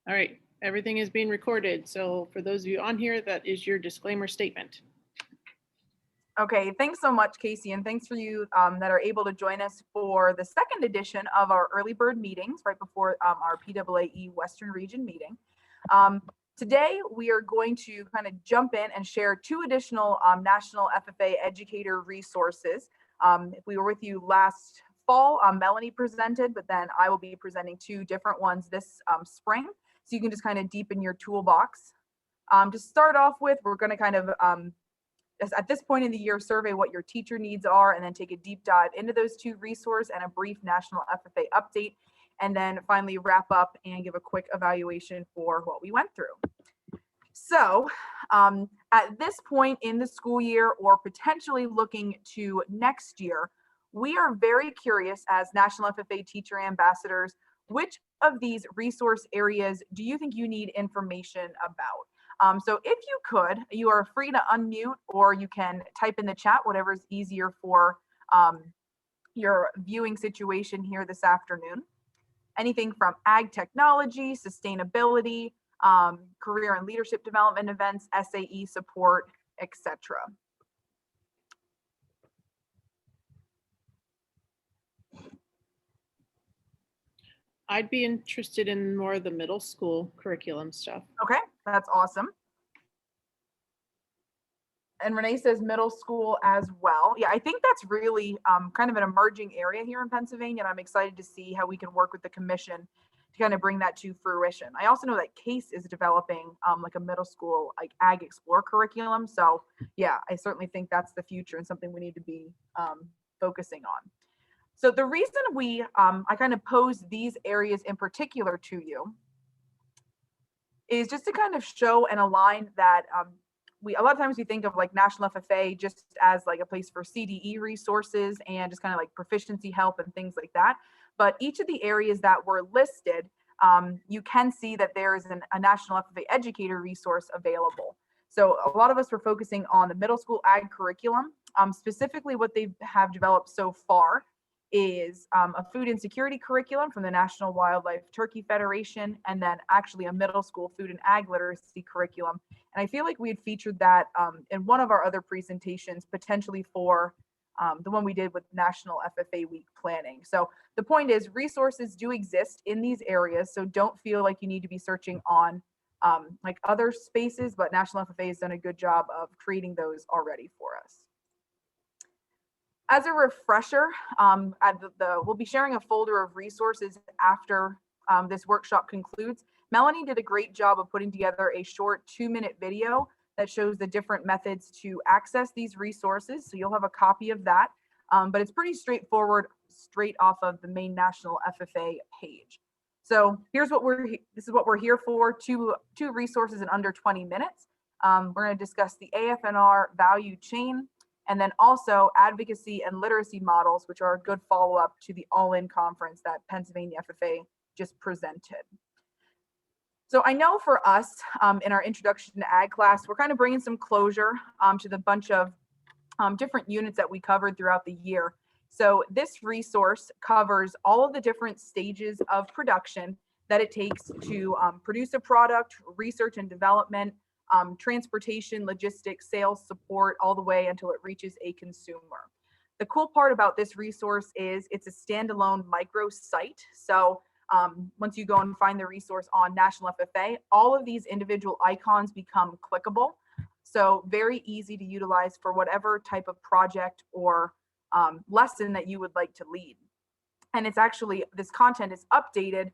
All right, everything is being recorded. So for those of you on here, that is your disclaimer statement. Okay, thanks so much, Casey, and thanks for you that are able to join us for the second edition of our early bird meetings right before our PAAE Western Region meeting. Today, we are going to kind of jump in and share two additional National FFA educator resources. If we were with you last fall, Melanie presented, but then I will be presenting two different ones this spring. So you can just kind of deepen your toolbox. To start off with, we're going to kind of at this point in the year, survey what your teacher needs are, and then take a deep dive into those two resources and a brief National FFA update, and then finally wrap up and give a quick evaluation for what we went through. So at this point in the school year, or potentially looking to next year, we are very curious as National FFA teacher ambassadors, which of these resource areas do you think you need information about? So if you could, you are free to unmute, or you can type in the chat, whatever is easier for your viewing situation here this afternoon. Anything from ag technology, sustainability, career and leadership development events, SAE support, etc. I'd be interested in more of the middle school curriculum stuff. Okay, that's awesome. And Renee says middle school as well. Yeah, I think that's really kind of an emerging area here in Pennsylvania, and I'm excited to see how we can work with the commission to kind of bring that to fruition. I also know that CASE is developing like a middle school like Ag Explore curriculum. So yeah, I certainly think that's the future and something we need to be focusing on. So the reason I kind of pose these areas in particular to you is just to kind of show and align that a lot of times we think of like National FFA just as like a place for CDE resources and just kind of like proficiency help and things like that. But each of the areas that were listed, you can see that there is a National FFA educator resource available. So a lot of us were focusing on the middle school ag curriculum. Specifically, what they have developed so far is a food insecurity curriculum from the National Wildlife Turkey Federation, and then actually a middle school food and ag literacy curriculum. And I feel like we had featured that in one of our other presentations, potentially for the one we did with National FFA Week planning. So the point is resources do exist in these areas, so don't feel like you need to be searching on like other spaces, but National FFA has done a good job of creating those already for us. As a refresher, we'll be sharing a folder of resources after this workshop concludes. Melanie did a great job of putting together a short 2-minute video that shows the different methods to access these resources. So you'll have a copy of that, but it's pretty straightforward, straight off of the main National FFA page. So this is what we're here for, two resources in under 20 minutes. We're going to discuss the AFNR value chain, and then also advocacy and literacy models, which are a good follow-up to the all-in conference that Pennsylvania FFA just presented. So I know for us in our introduction to ag class, we're kind of bringing some closure to the bunch of different units that we covered throughout the year. So this resource covers all of the different stages of production that it takes to produce a product, research and development, transportation, logistics, sales support, all the way until it reaches a consumer. The cool part about this resource is it's a standalone micro site. So once you go and find the resource on National FFA, all of these individual icons become clickable. So very easy to utilize for whatever type of project or lesson that you would like to lead. And it's actually, this content is updated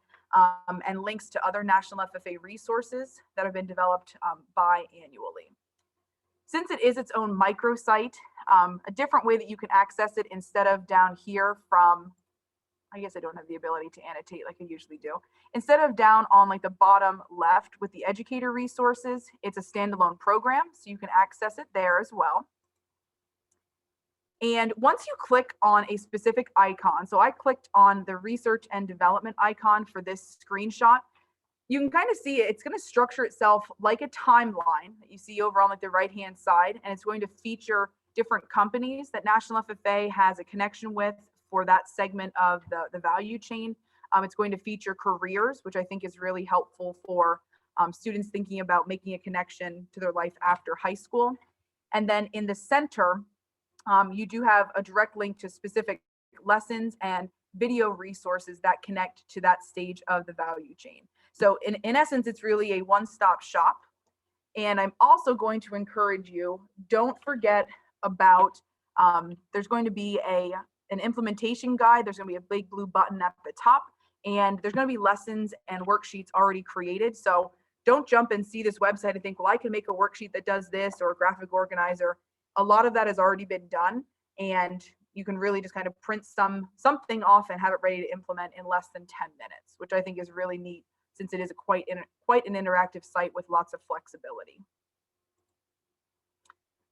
and links to other National FFA resources that have been developed biannually. Since it is its own microsite, a different way that you can access it instead of down here from, I guess I don't have the ability to annotate like I usually do. Instead of down on like the bottom left with the educator resources, it's a standalone program, so you can access it there as well. And once you click on a specific icon, so I clicked on the research and development icon for this screenshot, you can kind of see it's going to structure itself like a timeline that you see over on like the right-hand side, and it's going to feature different companies that National FFA has a connection with for that segment of the value chain. It's going to feature careers, which I think is really helpful for students thinking about making a connection to their life after high school. And then in the center, you do have a direct link to specific lessons and video resources that connect to that stage of the value chain. So in essence, it's really a one-stop shop. And I'm also going to encourage you, don't forget about, there's going to be an implementation guide. There's going to be a big blue button at the top, and there's going to be lessons and worksheets already created. So don't jump and see this website and think, well, I can make a worksheet that does this or a graphic organizer. A lot of that has already been done, and you can really just kind of print something off and have it ready to implement in less than 10 minutes, which I think is really neat since it is quite an interactive site with lots of flexibility.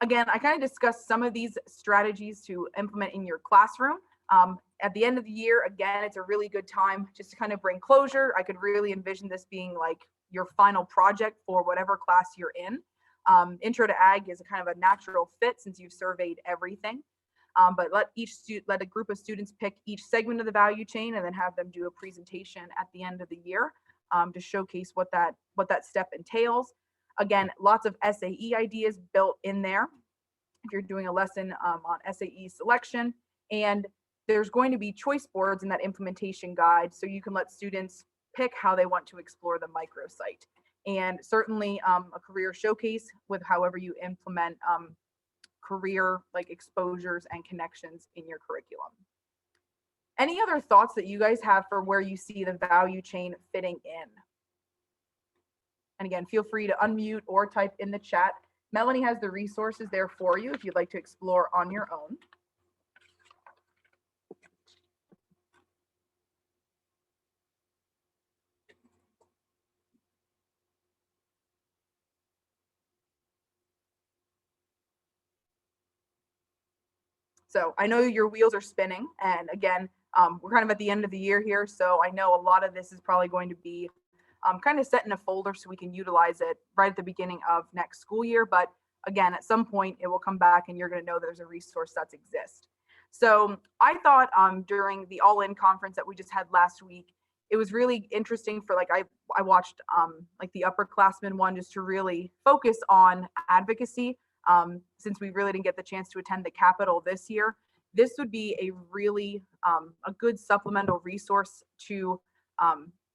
Again, I kind of discussed some of these strategies to implement in your classroom. At the end of the year, again, it's a really good time just to kind of bring closure. I could really envision this being like your final project for whatever class you're in. Intro to Ag is a kind of a natural fit since you've surveyed everything. But let a group of students pick each segment of the value chain and then have them do a presentation at the end of the year to showcase what that step entails. Again, lots of SAE ideas built in there if you're doing a lesson on SAE selection. And there's going to be choice boards in that implementation guide, so you can let students pick how they want to explore the microsite. And certainly a career showcase with however you implement career like exposures and connections in your curriculum. Any other thoughts that you guys have for where you see the value chain fitting in? And again, feel free to unmute or type in the chat. Melanie has the resources there for you if you'd like to explore on your own. So I know your wheels are spinning, and again, we're kind of at the end of the year here, so I know a lot of this is probably going to be kind of set in a folder so we can utilize it right at the beginning of next school year. But again, at some point it will come back and you're going to know there's a resource that's exists. So I thought during the All In conference that we just had last week, it was really interesting for like, I watched like the upperclassmen one just to really focus on advocacy. Since we really didn't get the chance to attend the Capitol this year, this would be a really a good supplemental resource to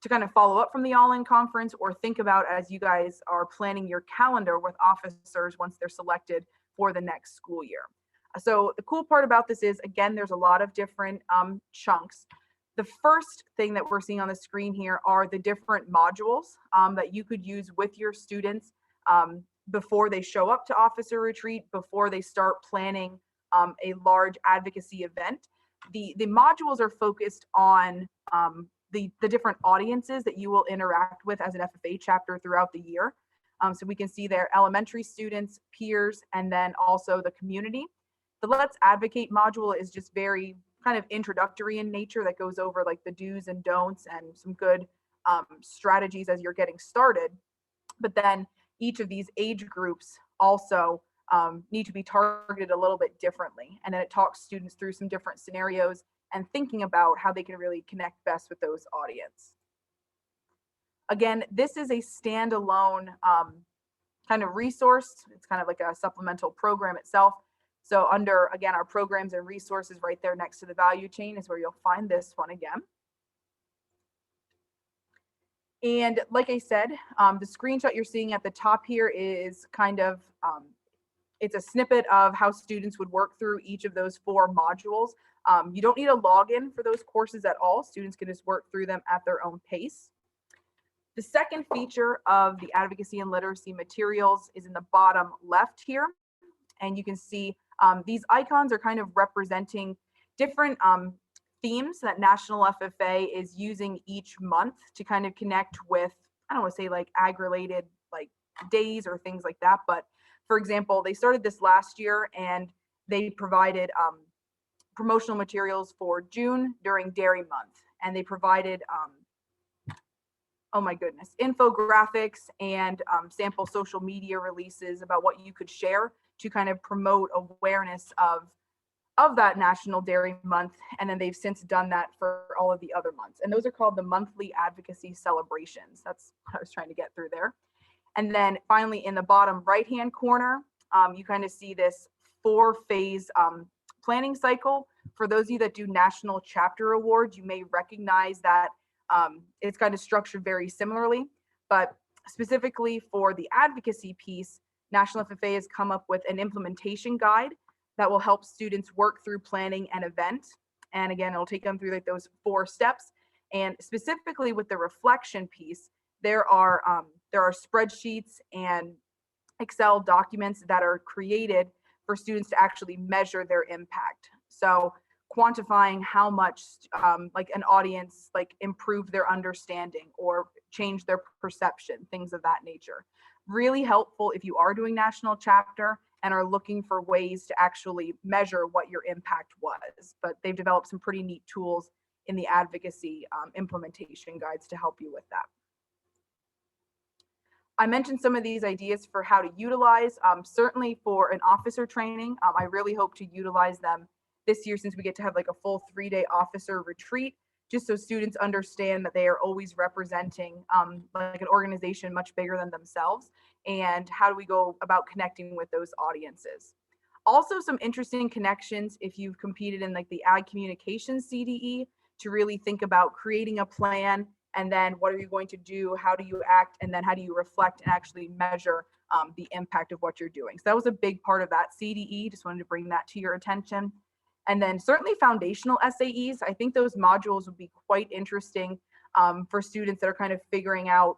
kind of follow up from the All In conference or think about as you guys are planning your calendar with officers once they're selected for the next school year. So the cool part about this is, again, there's a lot of different chunks. The first thing that we're seeing on the screen here are the different modules that you could use with your students before they show up to officer retreat, before they start planning a large advocacy event. The modules are focused on the different audiences that you will interact with as an FFA chapter throughout the year. So we can see there elementary students, peers, and then also the community. The Let's Advocate module is just very kind of introductory in nature that goes over like the do's and don'ts and some good strategies as you're getting started. But then each of these age groups also need to be targeted a little bit differently. And then it talks students through some different scenarios and thinking about how they can really connect best with those audience. Again, this is a standalone kind of resource. It's kind of like a supplemental program itself. So under, again, our programs and resources right there next to the value chain is where you'll find this one again. And like I said, the screenshot you're seeing at the top here is kind of, it's a snippet of how students would work through each of those 4 modules. You don't need a login for those courses at all. Students can just work through them at their own pace. The second feature of the advocacy and literacy materials is in the bottom left here. And you can see these icons are kind of representing different themes that National FFA is using each month to kind of connect with, I don't want to say like ag-related like days or things like that. But for example, they started this last year and they provided promotional materials for June during Dairy Month. And they provided, oh my goodness, infographics and sample social media releases about what you could share to kind of promote awareness of of that National Dairy Month. And then they've since done that for all of the other months. And those are called the monthly advocacy celebrations. That's what I was trying to get through there. And then finally, in the bottom right-hand corner, you kind of see this 4-phase planning cycle. For those of you that do National Chapter Awards, you may recognize that it's kind of structured very similarly. But specifically for the advocacy piece, National FFA has come up with an implementation guide that will help students work through planning an event. And again, it'll take them through like those 4 steps. And specifically with the reflection piece, there are spreadsheets and Excel documents that are created for students to actually measure their impact. So quantifying how much like an audience like improved their understanding or changed their perception, things of that nature. Really helpful if you are doing national chapter and are looking for ways to actually measure what your impact was. But they've developed some pretty neat tools in the advocacy implementation guides to help you with that. I mentioned some of these ideas for how to utilize, certainly for an officer training. I really hope to utilize them this year since we get to have like a full 3-day officer retreat, just so students understand that they are always representing like an organization much bigger than themselves, and how do we go about connecting with those audiences. Also some interesting connections if you've competed in like the Ag Communications CDE, to really think about creating a plan, and then what are you going to do, how do you act, and then how do you reflect and actually measure the impact of what you're doing. So that was a big part of that CDE, just wanted to bring that to your attention. And then certainly foundational SAEs, I think those modules would be quite interesting for students that are kind of figuring out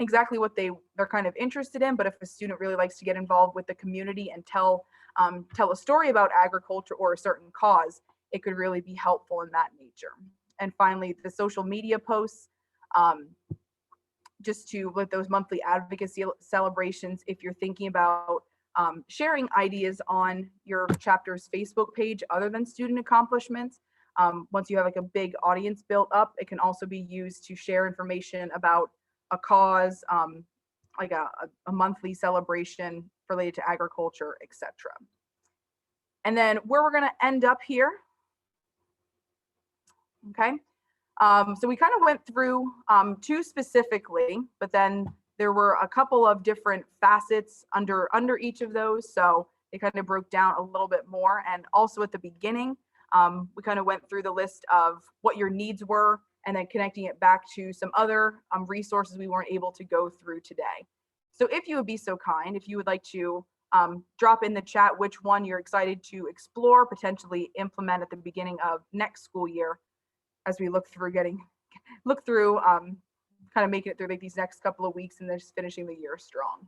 exactly what they're kind of interested in. But if a student really likes to get involved with the community and tell a story about agriculture or a certain cause, it could really be helpful in that nature. And finally, the social media posts, just to with those monthly advocacy celebrations, if you're thinking about sharing ideas on your chapter's Facebook page other than student accomplishments. Once you have like a big audience built up, it can also be used to share information about a cause, like a monthly celebration related to agriculture, etc. And then where we're going to end up here. Okay. So we kind of went through 2 specifically, but then there were a couple of different facets under each of those. So they kind of broke down a little bit more. And also at the beginning, we kind of went through the list of what your needs were, and then connecting it back to some other resources we weren't able to go through today. So if you would be so kind, if you would like to drop in the chat which one you're excited to explore, potentially implement at the beginning of next school year, as we look through kind of making it through like these next couple of weeks and then just finishing the year strong.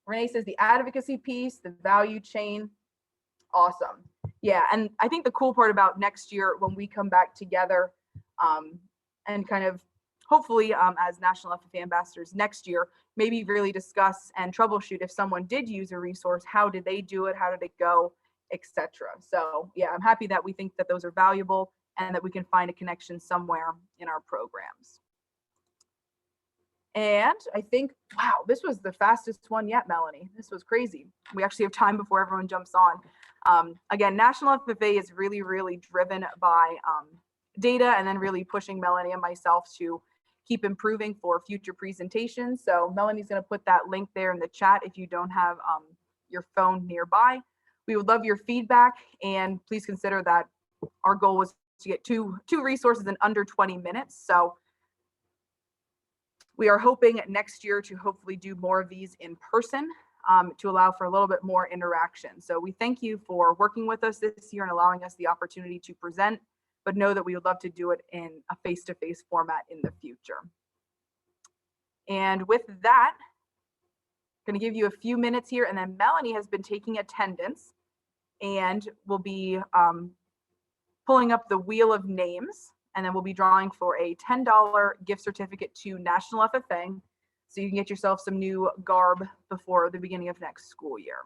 Renee says the advocacy piece, the value chain, awesome. Yeah, and I think the cool part about next year when we come back together and kind of hopefully as National FFA ambassadors next year, maybe really discuss and troubleshoot if someone did use a resource, how did they do it, how did it go, etc. So yeah, I'm happy that we think that those are valuable and that we can find a connection somewhere in our programs. And I think, wow, this was the fastest one yet, Melanie. This was crazy. We actually have time before everyone jumps on. Again, National FFA is really, really driven by data, and then really pushing Melanie and myself to keep improving for future presentations. So Melanie's going to put that link there in the chat if you don't have your phone nearby. We would love your feedback, and please consider that our goal was to get two resources in under 20 minutes. So we are hoping next year to hopefully do more of these in person to allow for a little bit more interaction. So we thank you for working with us this year and allowing us the opportunity to present, but know that we would love to do it in a face-to-face format in the future. And with that, I'm going to give you a few minutes here, and then Melanie has been taking attendance and will be pulling up the wheel of names, and then we'll be drawing for a $10 gift certificate to National FFA, so you can get yourself some new garb before the beginning of next school year.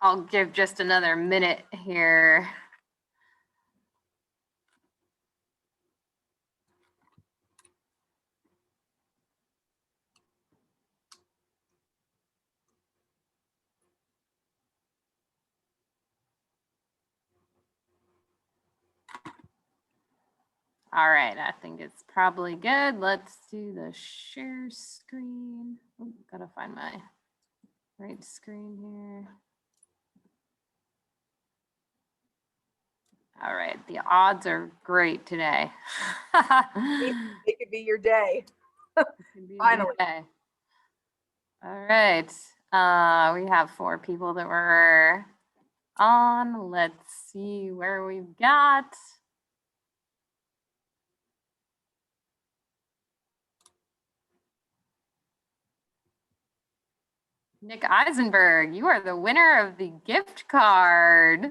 I'll give just another minute here. All right, I think it's probably good. Let's do the share screen. Oh, gotta find my right screen here. All right, the odds are great today. It could be your day. Finally. Okay. All right, we have 4 people that were on. Let's see where we've got. Nick Eisenberg, you are the winner of the gift card.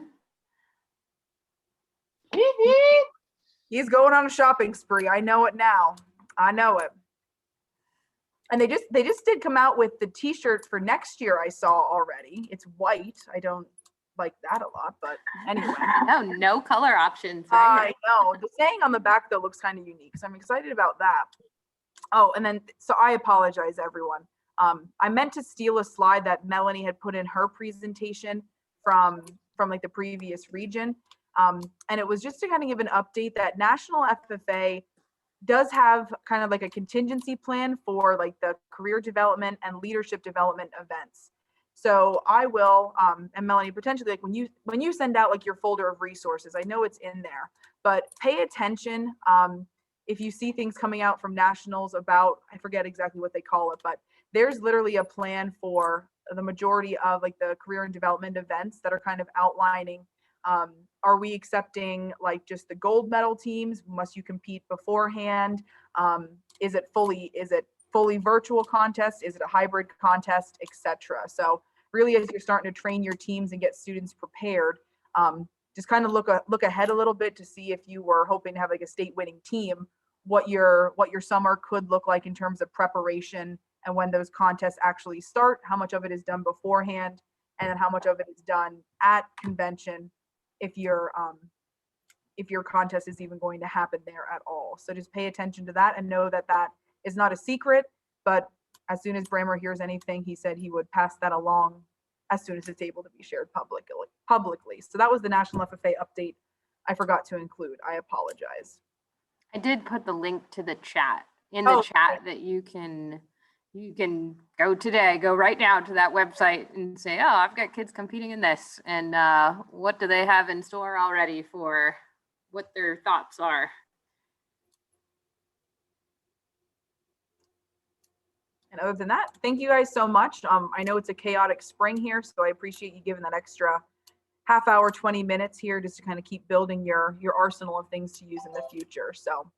He's going on a shopping spree. I know it now. I know it. And they just did come out with the t-shirt for next year. I saw already. It's white. I don't like that a lot, but anyway. No color options. I Right? know. The saying on the back though looks kind of unique, so I'm excited about that. Oh, and then so I apologize, everyone. I meant to steal a slide that Melanie had put in her presentation from like the previous region, and it was just to kind of give an update that National FFA does have kind of like a contingency plan for like the career development and leadership development events. So I will, and Melanie, potentially like when you send out like your folder of resources, I know it's in there, but pay attention. If you see things coming out from nationals about, I forget exactly what they call it, but there's literally a plan for the majority of like the career and development events that are kind of outlining, are we accepting like just the gold medal teams? Must you compete beforehand? Is it fully virtual contest? Is it a hybrid contest, etc.? So really, as you're starting to train your teams and get students prepared, just kind of look ahead a little bit to see if you were hoping to have like a state winning team, what your summer could look like in terms of preparation and when those contests actually start, how much of it is done beforehand, and then how much of it is done at convention if your contest is even going to happen there at all. So just pay attention to that and know that that is not a secret, but as soon as Brammer hears anything, he said he would pass that along as soon as it's able to be shared publicly. So that was the National FFA update I forgot to include. I apologize. I did put the link to the chat in the chat that you can go right now to that website and say, oh, I've got kids competing in this, and what do they have in store already for what their thoughts are. And other than that, thank you guys so much. I know it's a chaotic spring here, so I appreciate you giving that extra half hour, 20 minutes here just to kind of keep building your arsenal of things to use in the future. So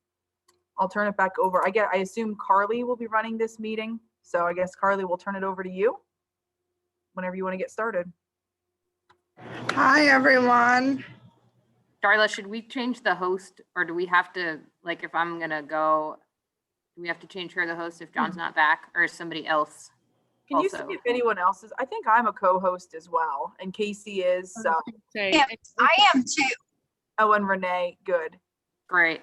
I'll turn it back over. I assume Carly will be running this meeting. So I guess Carly, will turn it over to you whenever you want to get started. Hi, everyone. Darla, should we change the host, or do we have to, like, if I'm gonna go, do we have to change her the host if John's not back, or is somebody else? Can you see if anyone else is? I think I'm a co-host as well, and Casey is. So Say, I am too. oh, and Renee, good. Great.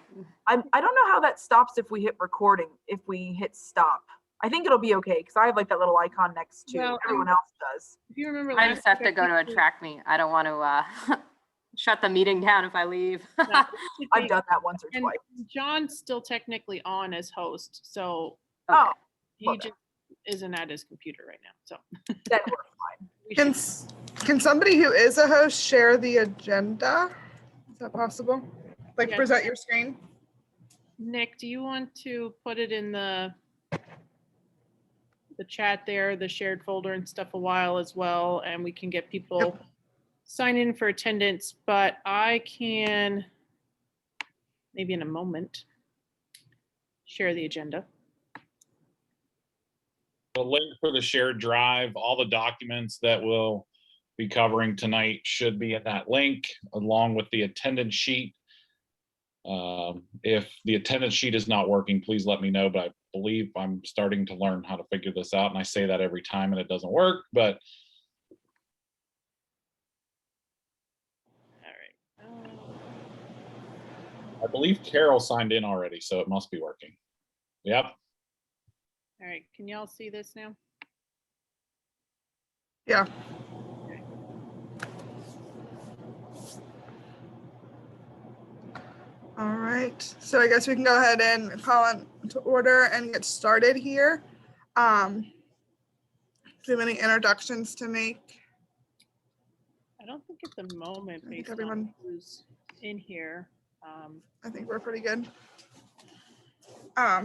I don't know how that stops if we hit recording. If we hit stop, I think it'll be okay because I have like that little icon next to. Well, Everyone else does. if you remember, I last just have to year, go to a track meet. I don't want to shut the meeting down if I leave. I've done that once or and twice. John's still technically on as host, so Oh, he okay. just isn't at his computer right now. So Then we're fine. we Can, should- can somebody who is a host share the agenda? Is that possible? Like Yeah. present your screen? Nick, do you want to put it in the chat there, the shared folder and stuff a while as well, and we can get people sign in for attendance, but I can maybe in a moment share the agenda. The link for the shared drive, all the documents that we'll be covering tonight should be in that link, along with the attendance sheet. If the attendance sheet is not working, please let me know, but I believe I'm starting to learn how to figure this out, and I say that every time and it doesn't work, but I believe Carol signed in already, so it must be working. Yep. All right, can y'all see this now? Yeah. All right, so I guess we can go ahead and call it to order and get started here. Do you have any introductions to make? I don't think at the moment, I think based everyone- on who's in here. I think we're pretty good.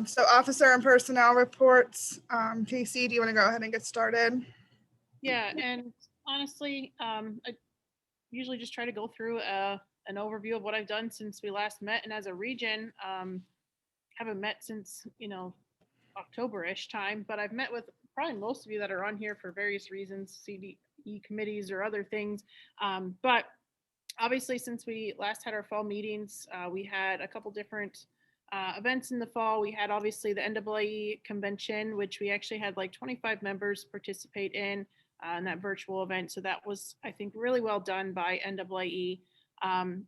So officer and personnel reports. Casey, do you want to go ahead and get started? Yeah, and honestly, I usually just try to go through an overview of what I've done since we last met, and as a region, haven't met since, October-ish time, but I've met with probably most of you that are on here for various reasons, CDE committees or other things. But obviously, since we last had our fall meetings, we had a couple different events in the fall. We had obviously the NAAE convention, which we actually had like 25 members participate in that virtual event. So that was, I think, really well done by NAAE.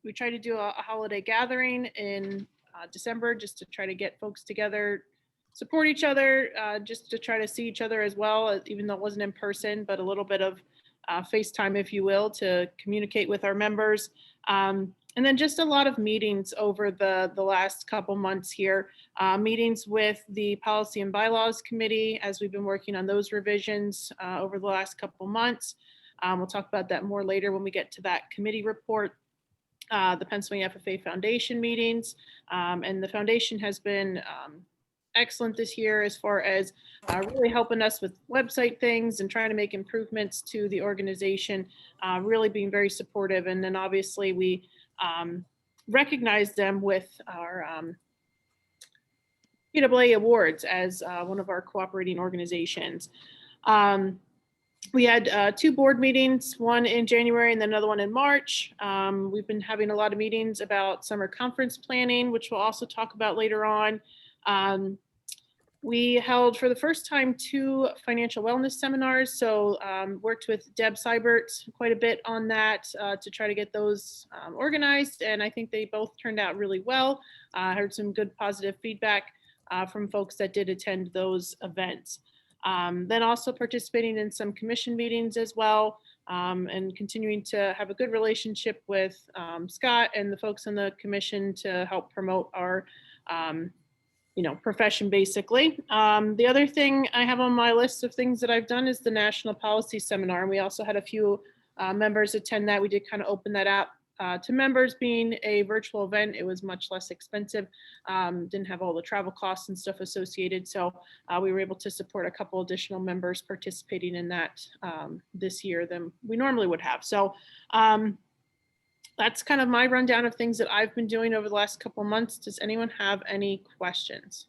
We tried to do a holiday gathering in December just to try to get folks together, support each other, just to try to see each other as well, even though it wasn't in person, but a little bit of FaceTime, if you will, to communicate with our members. And then just a lot of meetings over the last couple months here, meetings with the Policy and Bylaws Committee as we've been working on those revisions over the last couple months. We'll talk about that more later when we get to that committee report. The Pennsylvania FFA Foundation meetings, and the foundation has been excellent this year as far as really helping us with website things and trying to make improvements to the organization, really being very supportive. And then obviously we recognize them with our PAAE awards as one of our cooperating organizations. We had 2 board meetings, one in January and then another one in March. We've been having a lot of meetings about summer conference planning, which we'll also talk about later on. We held for the first time 2 financial wellness seminars. So worked with Deb Seibert quite a bit on that to try to get those organized. And I think they both turned out really well. I heard some good positive feedback from folks that did attend those events. Then also participating in some commission meetings as well, and continuing to have a good relationship with Scott and the folks on the commission to help promote our profession basically. The other thing I have on my list of things that I've done is the National Policy Seminar. And we also had a few members attend that. We did kind of open that up to members. Being a virtual event, it was much less expensive. Didn't have all the travel costs and stuff associated. So we were able to support a couple additional members participating in that this year than we normally would have. So that's kind of my rundown of things that I've been doing over the last couple of months. Does anyone have any questions?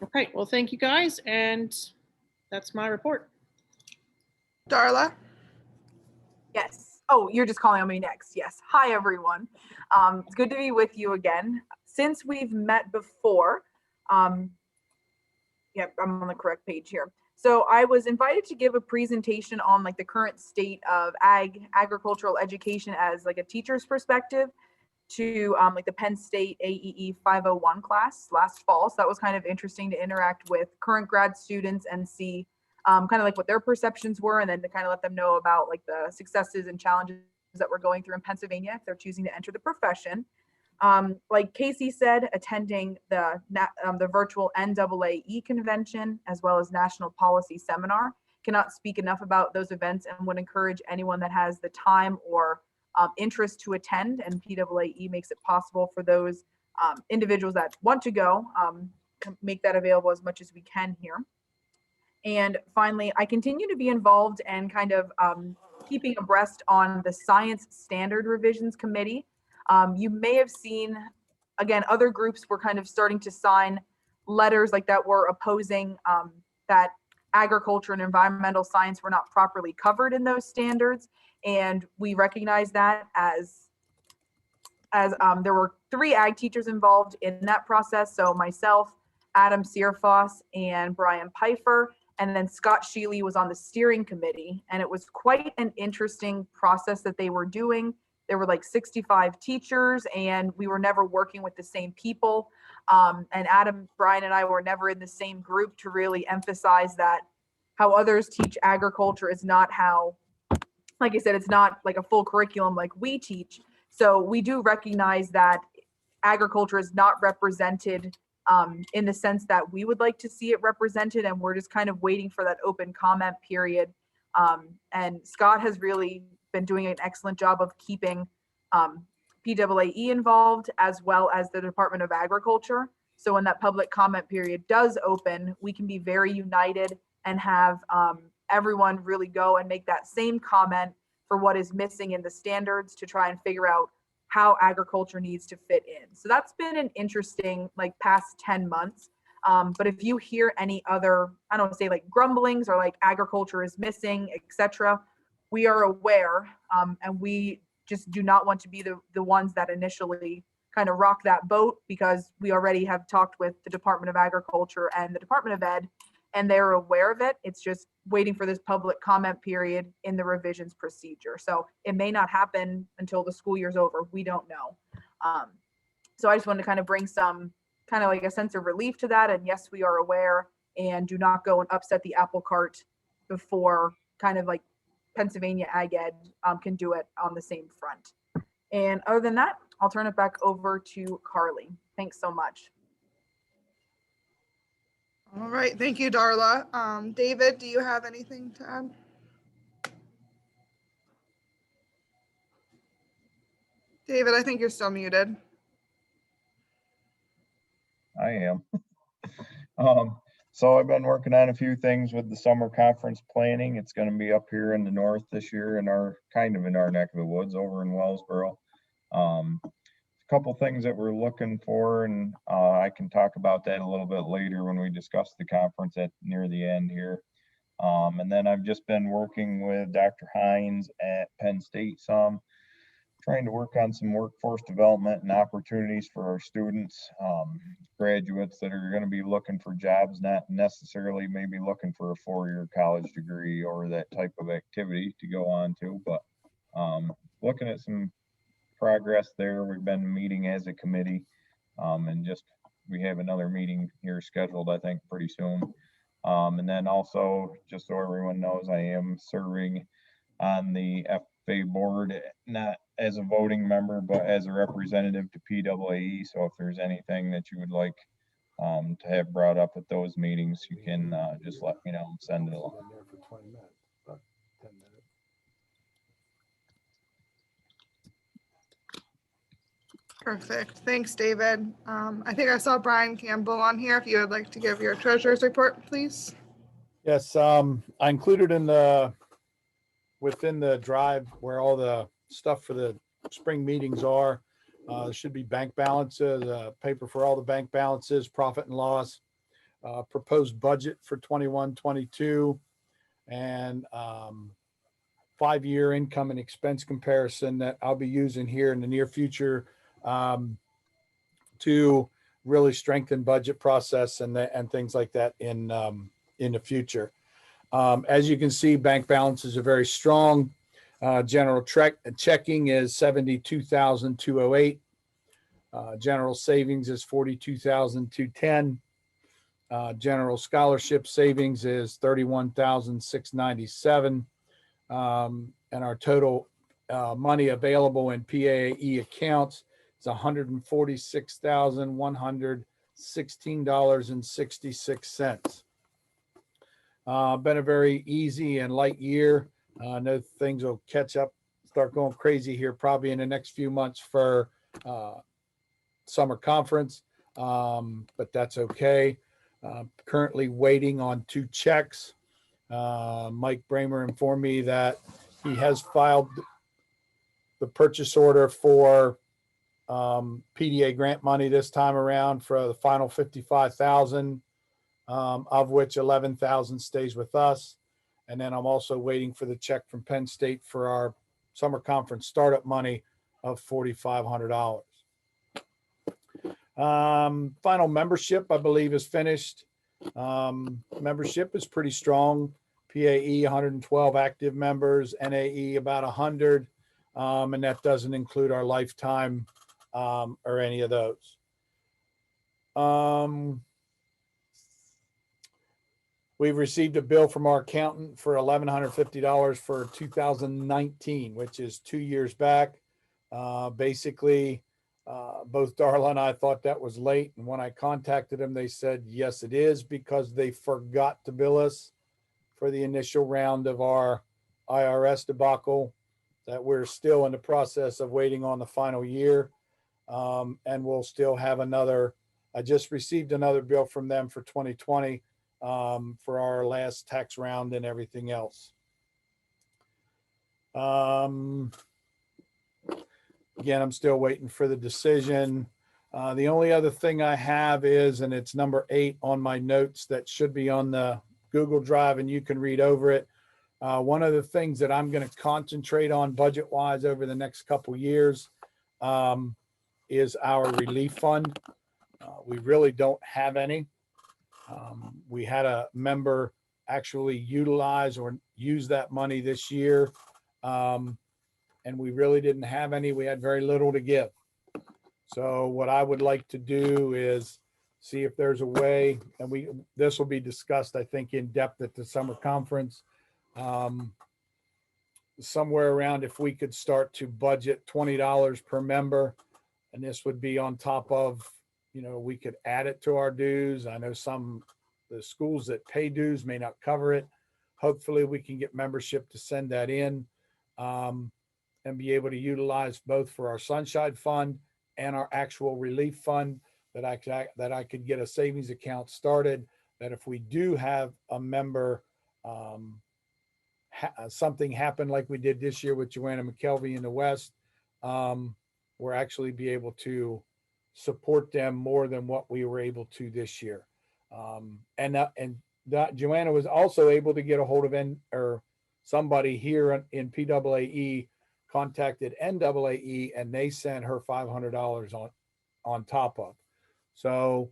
Okay, well, thank you guys. And that's my report. Darla? Yes. Oh, you're just calling on me next. Yes. Hi, everyone. It's good to be with you again. Since we've met before, yep, I'm on the correct page here. So I was invited to give a presentation on like the current state of agricultural education as like a teacher's perspective to like the Penn State AEE 501 class last fall. So that was kind of interesting to interact with current grad students and see kind of like what their perceptions were, and then to kind of let them know about like the successes and challenges that we're going through in Pennsylvania if they're choosing to enter the profession. Like Casey said, attending the virtual NAAE convention as well as National Policy Seminar. Cannot speak enough about those events and would encourage anyone that has the time or interest to attend, and PAAE makes it possible for those individuals that want to go, make that available as much as we can here. And finally, I continue to be involved and kind of keeping abreast on the Science Standard Revisions Committee. You may have seen, again, other groups were kind of starting to sign letters like that were opposing that agriculture and environmental science were not properly covered in those standards. And we recognize that as there were 3 ag teachers involved in that process. So myself, Adam Searfoss, and Brian Pfeiffer. And then Scott Sheely was on the steering committee, and it was quite an interesting process that they were doing. There were like 65 teachers, and we were never working with the same people. And Adam, Brian, and I were never in the same group to really emphasize that how others teach agriculture is not how, like I said, it's not like a full curriculum like we teach. So we do recognize that agriculture is not represented in the sense that we would like to see it represented, and we're just kind of waiting for that open comment period. And Scott has really been doing an excellent job of keeping PAAE involved, as well as the Department of Agriculture. So when that public comment period does open, we can be very united and have everyone really go and make that same comment for what is missing in the standards to try and figure out how agriculture needs to fit in. So that's been an interesting, like, past 10 months. But if you hear any other, I don't say like grumblings or like agriculture is missing, etc., we are aware, and we just do not want to be the ones that initially kind of rock that boat, because we already have talked with the Department of Agriculture and the Department of Ed, and they're aware of it. It's just waiting for this public comment period in the revisions procedure. So it may not happen until the school year's over. We don't know. So I just wanted to kind of bring some kind of like a sense of relief to that. And yes, we are aware, and do not go and upset the apple cart before kind of like Pennsylvania Ag Ed can do it on the same front. And other than that, I'll turn it back over to Carly. Thanks so much. All right, thank you, Darla. David, do you have anything to add? David, I think you're still muted. I am. So I've been working on a few things with the summer conference planning. It's going to be up here in the north this year, in our neck of the woods over in Wellsboro. A couple things that we're looking for, and I can talk about that a little bit later when we discuss the conference near the end here. And then I've just been working with Dr. Hines at Penn State some, trying to work on some workforce development and opportunities for our students, graduates that are going to be looking for jobs, not necessarily maybe looking for a 4-year college degree or that type of activity to go on to, but looking at some progress there. We've been meeting as a committee, and we have another meeting here scheduled, I think, pretty soon. And then also, just so everyone knows, I am serving on the FA board, not as a voting member, but as a representative to PAAE. So if there's anything that you would like to have brought up at those meetings, you can just let me know and send it along. Perfect. Thanks, David. I think I saw Brian Campbell on here. If you would like to give your treasurer's report, please. Yes, I included within the drive where all the stuff for the spring meetings are. There should be bank balances, paper for all the bank balances, profit and loss, proposed budget for 21-22, and 5-year income and expense comparison that I'll be using here in the near future to really strengthen budget process and things like that in the future. As you can see, bank balances are very strong. General checking is 72,208. General savings is 42,210. General scholarship savings is 31,697. And our total money available in PAAE accounts is $146,116.66. Been a very easy and light year. I know things will catch up, start going crazy here probably in the next few months for summer conference, but that's okay. Currently waiting on 2 checks. Mike Bramer informed me that he has filed the purchase order for PDA grant money this time around for the final 55,000, of which 11,000 stays with us. And then I'm also waiting for the check from Penn State for our summer conference startup money of $4,500. Final membership, I believe, is finished. Membership is pretty strong. PAE 112 active members, NAE about 100, and that doesn't include our lifetime or any of those. We've received a bill from our accountant for $1,150 for 2019, which is 2 years back. Basically, both Darla and I thought that was late. And when I contacted them, they said, yes, it is, because they forgot to bill us for the initial round of our IRS debacle, that we're still in the process of waiting on the final year. And we'll still have another, I just received another bill from them for 2020 for our last tax round and everything else. Again, I'm still waiting for the decision. The only other thing I have is, and it's number 8 on my notes that should be on the Google Drive and you can read over it. One of the things that I'm going to concentrate on budget wise over the next couple years is our relief fund. We really don't have any. We had a member actually utilize or use that money this year. And we really didn't have any. We had very little to give. So what I would like to do is see if there's a way, and this will be discussed, I think, in depth at the summer conference. Somewhere around, if we could start to budget $20 per member, and this would be on top of, we could add it to our dues. I know the schools that pay dues may not cover it. Hopefully we can get membership to send that in and be able to utilize both for our Sunshine Fund and our actual relief fund, that I could get a savings account started, that if we do have a member, something happen like we did this year with Joanna McKelvey in the West, we're actually be able to support them more than what we were able to this year. Joanna was also able to get a hold of somebody here in PAAE contacted NAAE, and they sent her $500 on top of. So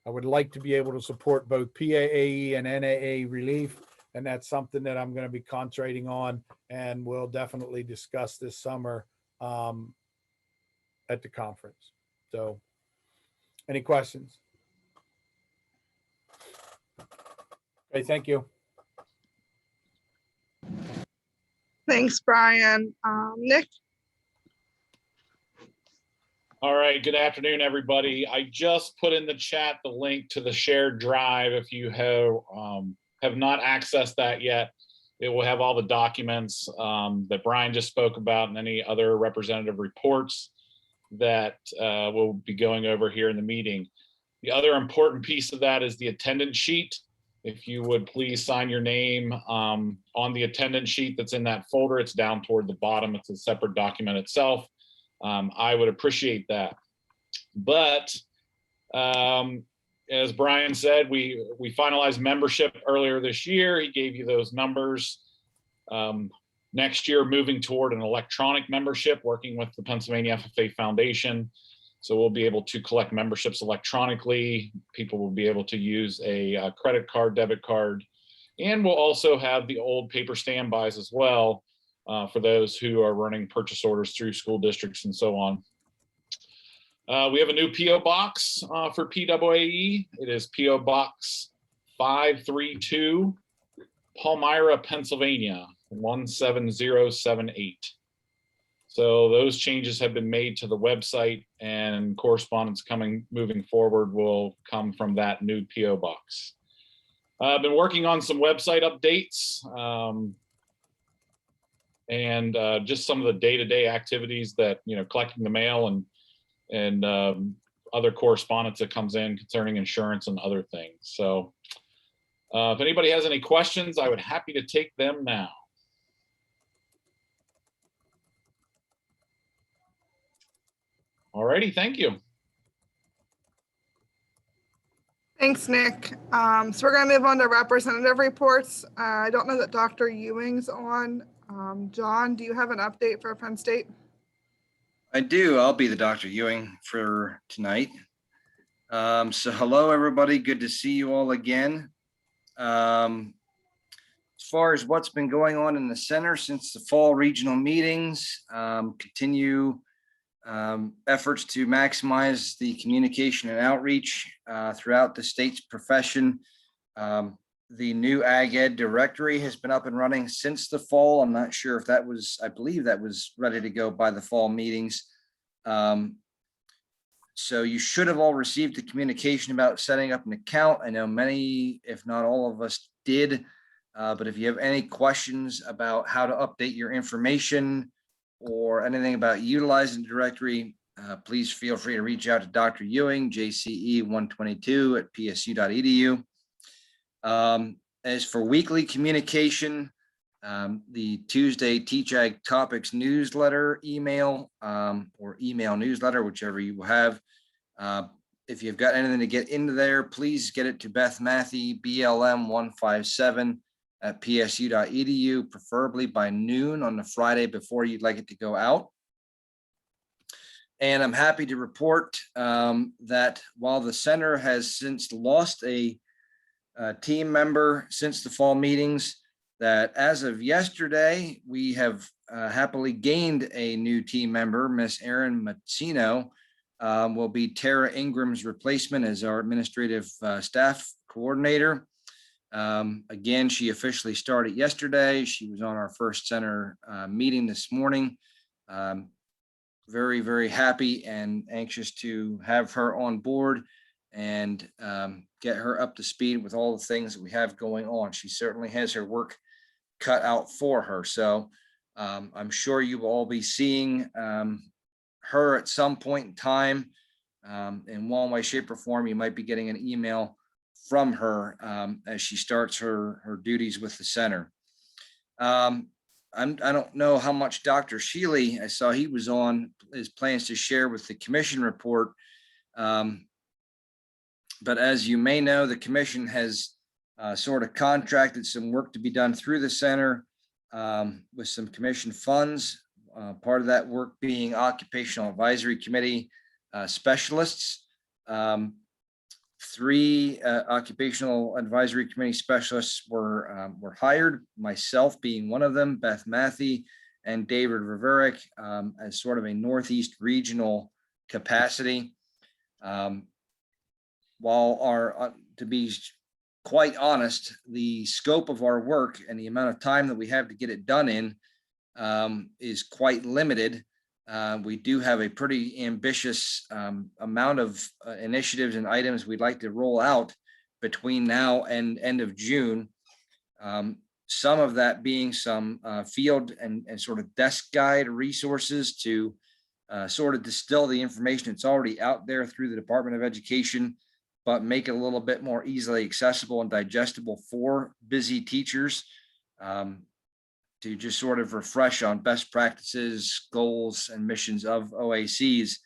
I would like to be able to support both PAAE and NAA relief. And that's something that I'm going to be concentrating on, and we'll definitely discuss this summer at the conference. So any questions? Okay, thank you. Thanks, Brian. Nick? All right, good afternoon, everybody. I just put in the chat the link to the shared drive. If you have not accessed that yet, it will have all the documents that Brian just spoke about and any other representative reports that we'll be going over here in the meeting. The other important piece of that is the attendance sheet. If you would please sign your name on the attendance sheet that's in that folder. It's down toward the bottom. It's a separate document itself. I would appreciate that. But as Brian said, we finalized membership earlier this year. He gave you those numbers. Next year, moving toward an electronic membership, working with the Pennsylvania FFA Foundation. So we'll be able to collect memberships electronically. People will be able to use a credit card, debit card, and we'll also have the old paper standbys as well for those who are running purchase orders through school districts and so on. We have a new PO box for PAAE. It is PO Box 532, Palmyra, Pennsylvania 17078. So those changes have been made to the website, and correspondence moving forward will come from that new PO box. I've been working on some website updates and just some of the day-to-day activities that, collecting the mail and other correspondence that comes in concerning insurance and other things. So if anybody has any questions, I would be happy to take them now. All righty, thank you. Thanks, Nick. So we're going to move on to representative reports. I don't know that Dr. Ewing's on. John, do you have an update for Penn State? I do. I'll be the Dr. Ewing for tonight. So hello, everybody. Good to see you all again. As far as what's been going on in the center since the fall regional meetings, continue efforts to maximize the communication and outreach throughout the state's profession. The new Ag Ed directory has been up and running since the fall. I'm not sure if that was, I believe that was ready to go by the fall meetings. So you should have all received the communication about setting up an account. I know many, if not all of us did. But if you have any questions about how to update your information or anything about utilizing the directory, please feel free to reach out to Dr. Ewing, JCE 122 at psu.edu. As for weekly communication, the Tuesday Teach Ag Topics newsletter email or email newsletter, whichever you have. If you've got anything to get into there, please get it to Beth Matthew, BLM 157 at psu.edu, preferably by noon on the Friday before you'd like it to go out. And I'm happy to report that while the center has since lost a team member since the fall meetings, that as of yesterday, we have happily gained a new team member. Miss Erin Mazzino will be Tara Ingram's replacement as our administrative staff coordinator. Again, she officially started yesterday. She was on our first center meeting this morning. Very, very happy and anxious to have her on board and get her up to speed with all the things that we have going on. She certainly has her work cut out for her. So I'm sure you will all be seeing her at some point in time. In one way, shape, or form, you might be getting an email from her as she starts her duties with the center. I don't know how much Dr. Shealy, I saw he was on his plans to share with the commission report. But as you may know, the commission has sort of contracted some work to be done through the center with some commission funds. Part of that work being occupational advisory committee specialists. 3 occupational advisory committee specialists were hired, myself being one of them, Beth Matthew and David Riverick as sort of a Northeast regional capacity. While to be quite honest, the scope of our work and the amount of time that we have to get it done in is quite limited. We do have a pretty ambitious amount of initiatives and items we'd like to roll out between now and end of June. Some of that being some field and sort of desk guide resources to sort of distill the information that's already out there through the Department of Education, but make it a little bit more easily accessible and digestible for busy teachers. To just sort of refresh on best practices, goals, and missions of OACs.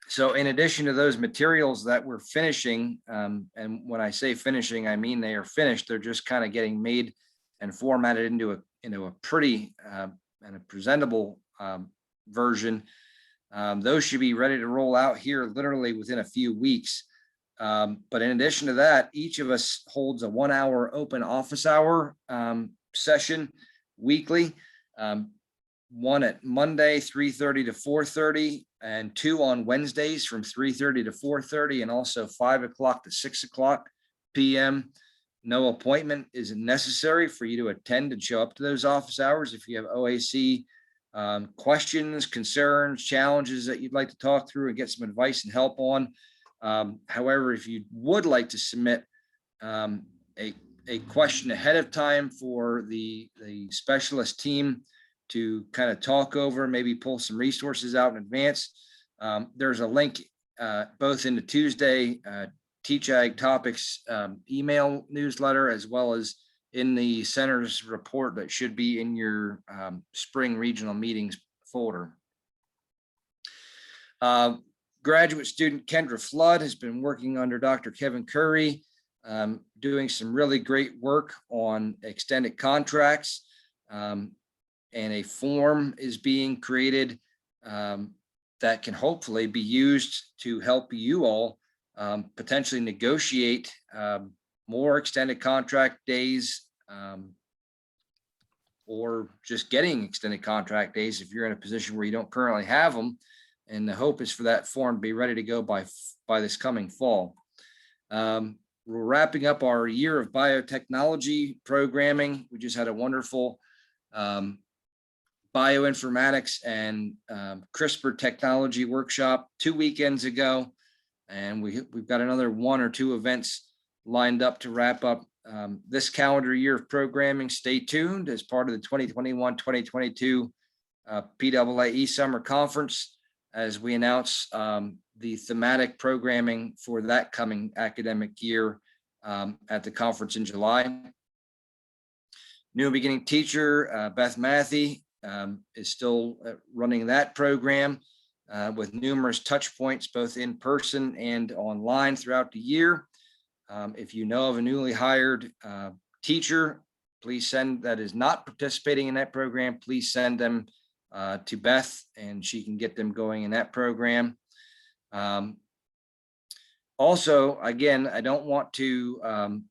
So in addition to those materials that we're finishing, and when I say finishing, I mean they are finished. They're just kind of getting made and formatted into a pretty and a presentable version. Those should be ready to roll out here literally within a few weeks. But in addition to that, each of us holds a 1-hour open office hour session weekly, one at Monday 3:30 to 4:30 and 2 on Wednesdays from 3:30 to 4:30 and also 5 o'clock to 6 o'clock p.m. No appointment is necessary for you to attend and show up to those office hours. If you have OAC questions, concerns, challenges that you'd like to talk through and get some advice and help on. However, if you would like to submit a question ahead of time for the specialist team to kind of talk over, maybe pull some resources out in advance. There's a link both in the Tuesday Teach Ag Topics email newsletter, as well as in the center's report that should be in your spring regional meetings folder. Graduate student Kendra Flood has been working under Dr. Kevin Curry, doing some really great work on extended contracts, and a form is being created that can hopefully be used to help you all potentially negotiate more extended contract days, or just getting extended contract days if you're in a position where you don't currently have them. And the hope is for that form to be ready to go by this coming fall. We're wrapping up our year of biotechnology programming. We just had a wonderful bioinformatics and CRISPR technology workshop 2 weekends ago. And we've got another 1 or 2 events lined up to wrap up this calendar year of programming. Stay tuned as part of the 2021-2022 PAAE Summer Conference as we announce the thematic programming for that coming academic year at the conference in July. New and beginning teacher, Beth Matthey, is still running that program with numerous touch points, both in person and online throughout the year. If you know of a newly hired teacher, please that is not participating in that program, please send them to Beth and she can get them going in that program. Also, again, I don't want to,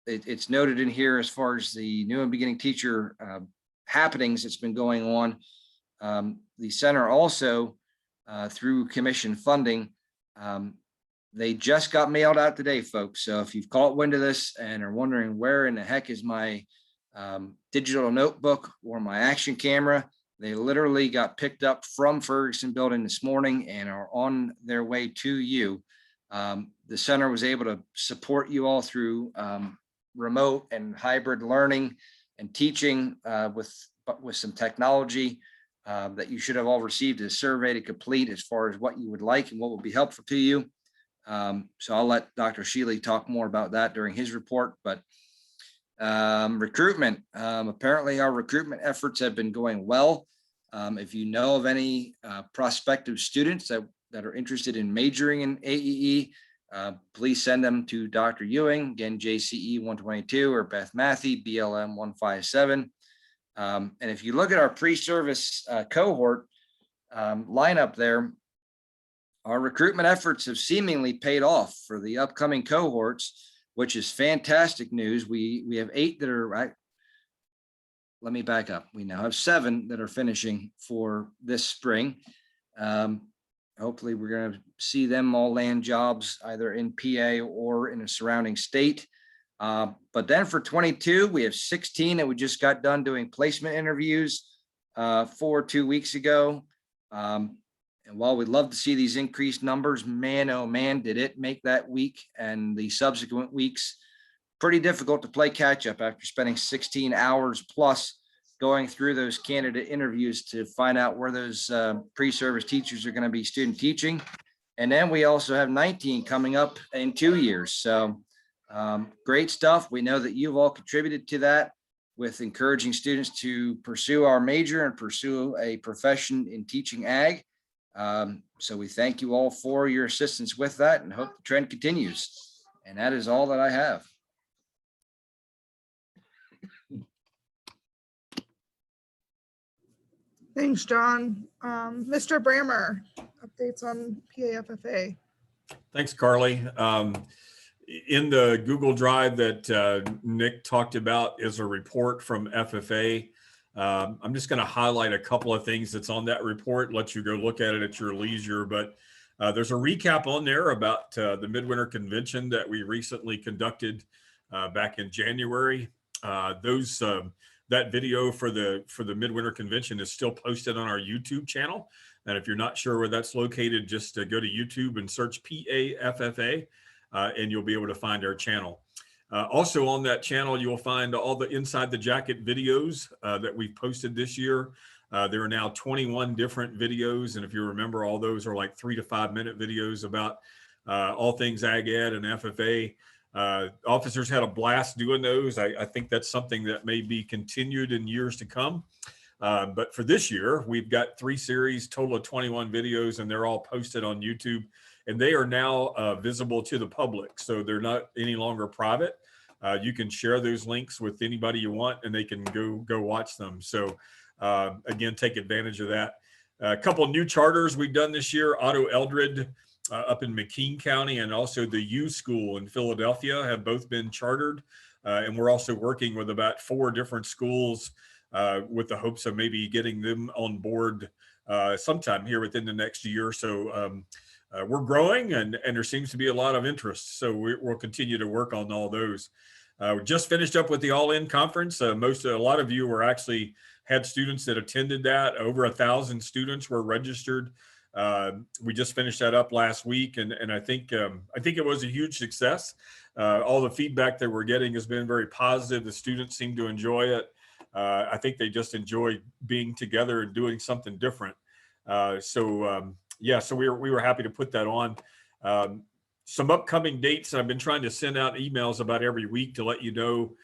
it's noted in here as far as the new and beginning teacher happenings that's been going on. The center also, through commission funding, they just got mailed out today, folks. So if you've caught wind of this and are wondering where in the heck is my digital notebook or my action camera, they literally got picked up from Ferguson Building this morning and are on their way to you. The center was able to support you all through remote and hybrid learning and teaching with some technology that you should have all received a survey to complete as far as what you would like and what would be helpful to you. So I'll let Dr. Shealy talk more about that during his report, but recruitment, apparently our recruitment efforts have been going well. If you know of any prospective students that are interested in majoring in AEE, please send them to Dr. Ewing, again, JCE 122 or Beth Matthey, BLM 157. And if you look at our pre-service cohort lineup there, our recruitment efforts have seemingly paid off for the upcoming cohorts, which is fantastic news. We have 8 that are, let me back up. We now have 7 that are finishing for this spring. Hopefully we're going to see them all land jobs either in PA or in a surrounding state. But then for 22, we have 16 that we just got done doing placement interviews for 2 weeks ago. And while we'd love to see these increased numbers, man, oh man, did it make that week and the subsequent weeks pretty difficult to play catch up after spending 16 hours plus going through those candidate interviews to find out where those pre-service teachers are going to be student teaching. And then we also have 19 coming up in 2 years. So great stuff. We know that you've all contributed to that with encouraging students to pursue our major and pursue a profession in teaching ag. So we thank you all for your assistance with that and hope the trend continues. And that is all that I have. Thanks, John. Mr. Brammer, updates on PAFFA. Thanks, Carly. In the Google Drive that Nick talked about is a report from FFA. I'm just going to highlight a couple of things that's on that report, let you go look at it at your leisure. But there's a recap on there about the Midwinter Convention that we recently conducted back in January. That video for the Midwinter Convention is still posted on our YouTube channel. And if you're not sure where that's located, just go to YouTube and search PAFFA, and you'll be able to find our channel. Also on that channel, you'll find all the Inside the Jacket videos that we've posted this year. There are now 21 different videos. And if you remember, all those are like 3 to 5 minute videos about all things Ag Ed and FFA. Officers had a blast doing those. I think that's something that may be continued in years to come. But for this year, we've got 3 series, total of 21 videos, and they're all posted on YouTube. And they are now visible to the public. So they're not any longer private. You can share those links with anybody you want, and they can go watch them. So again, take advantage of that. A couple of new charters we've done this year. Otto Eldred up in McKean County, and also the U School in Philadelphia have both been chartered. And we're also working with about 4 different schools with the hopes of maybe getting them on board sometime here within the next year. So we're growing, and there seems to be a lot of interest. So we'll continue to work on all those. We just finished up with the All-In Conference. A lot of you were actually had students that attended that. Over 1,000 students were registered. We just finished that up last week, and I think it was a huge success. All the feedback that we're getting has been very positive. The students seem to enjoy it. I think they just enjoy being together and doing something different. So we were happy to put that on. Some upcoming dates. I've been trying to send out emails about every week to let you know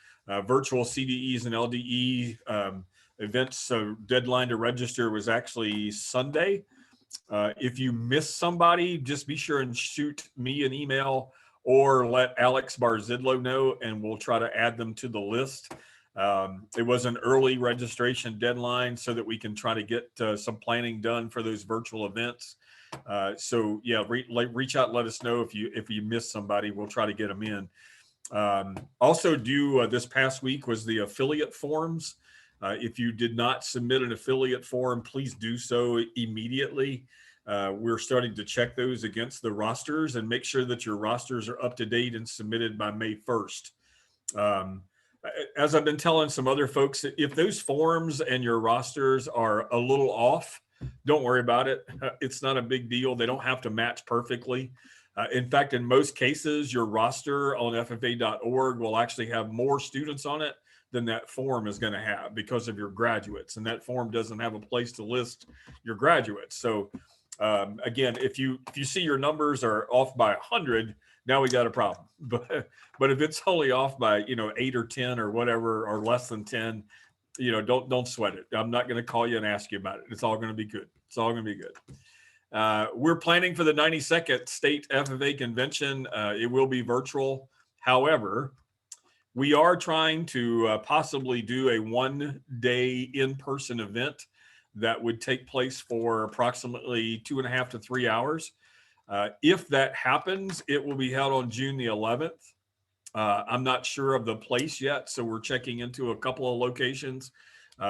virtual CDEs and LDE events. So deadline to register was actually Sunday. If you miss somebody, just be sure and shoot me an email or let Alex Barzidlo know, and we'll try to add them to the list. It was an early registration deadline so that we can try to get some planning done for those virtual events. So yeah, reach out, let us know if you miss somebody. We'll try to get them in. Also due this past week was the affiliate forms. If you did not submit an affiliate form, please do so immediately. We're starting to check those against the rosters and make sure that your rosters are up to date and submitted by May 1st. As I've been telling some other folks, if those forms and your rosters are a little off, don't worry about it. It's not a big deal. They don't have to match perfectly. In fact, in most cases, your roster on FFA.org will actually have more students on it than that form is going to have because of your graduates. And that form doesn't have a place to list your graduates. So again, if you see your numbers are off by 100, now we got a problem. But if it's only off by 8 or 10 or whatever, or less than 10, don't sweat it. I'm not going to call you and ask you about it. It's all going to be good. It's all going to be good. We're planning for the 92nd State FFA Convention. It will be virtual. However, we are trying to possibly do a 1-day in-person event that would take place for approximately 2.5 to 3 hours. If that happens, it will be held on June the 11th. I'm not sure of the place yet, so we're checking into a couple of locations.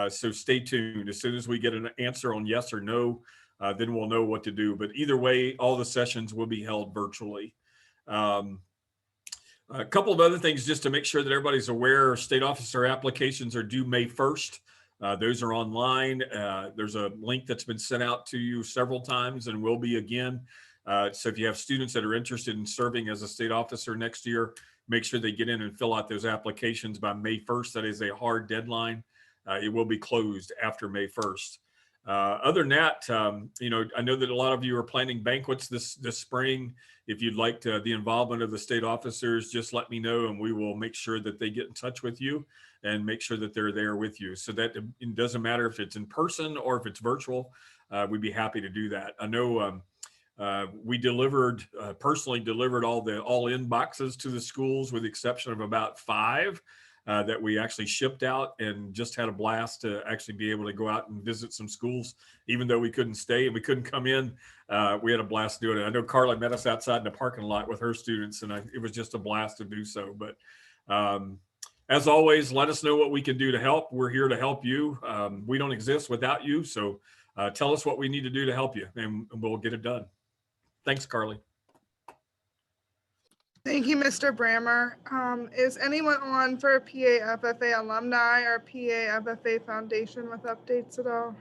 So stay tuned. As soon as we get an answer on yes or no, then we'll know what to do. But either way, all the sessions will be held virtually. A couple of other things just to make sure that everybody's aware. State officer applications are due May 1st. Those are online. There's a link that's been sent out to you several times and will be again. So if you have students that are interested in serving as a state officer next year, make sure they get in and fill out those applications by May 1st. That is a hard deadline. It will be closed after May 1st. Other than that, I know that a lot of you are planning banquets this spring. If you'd like the involvement of the state officers, just let me know and we will make sure that they get in touch with you and make sure that they're there with you. So that it doesn't matter if it's in person or if it's virtual, we'd be happy to do that. I know we personally delivered all the all-in boxes to the schools with the exception of about 5 that we actually shipped out, and just had a blast to actually be able to go out and visit some schools, even though we couldn't stay and we couldn't come in. We had a blast doing it. I know Carla met us outside in the parking lot with her students, and it was just a blast to do so. But as always, let us know what we can do to help. We're here to help you. We don't exist without you. So tell us what we need to do to help you, and we'll get it done. Thanks, Carly. Thank you, Mr. Brammer. Is anyone on for PAFFA alumni or PAFFA Foundation with updates at all?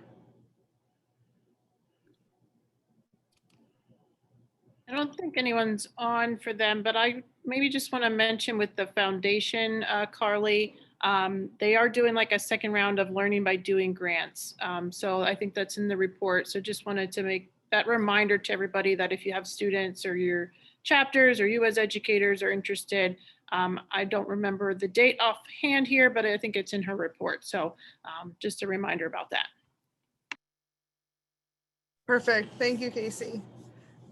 I don't think anyone's on for them, but I maybe just want to mention with the foundation, Carly, they are doing like a second round of learning by doing grants. So I think that's in the report. So just wanted to make that reminder to everybody that if you have students or your chapters or you as educators are interested, I don't remember the date offhand here, but I think it's in her report. So just a reminder about that. Perfect. Thank you, Casey.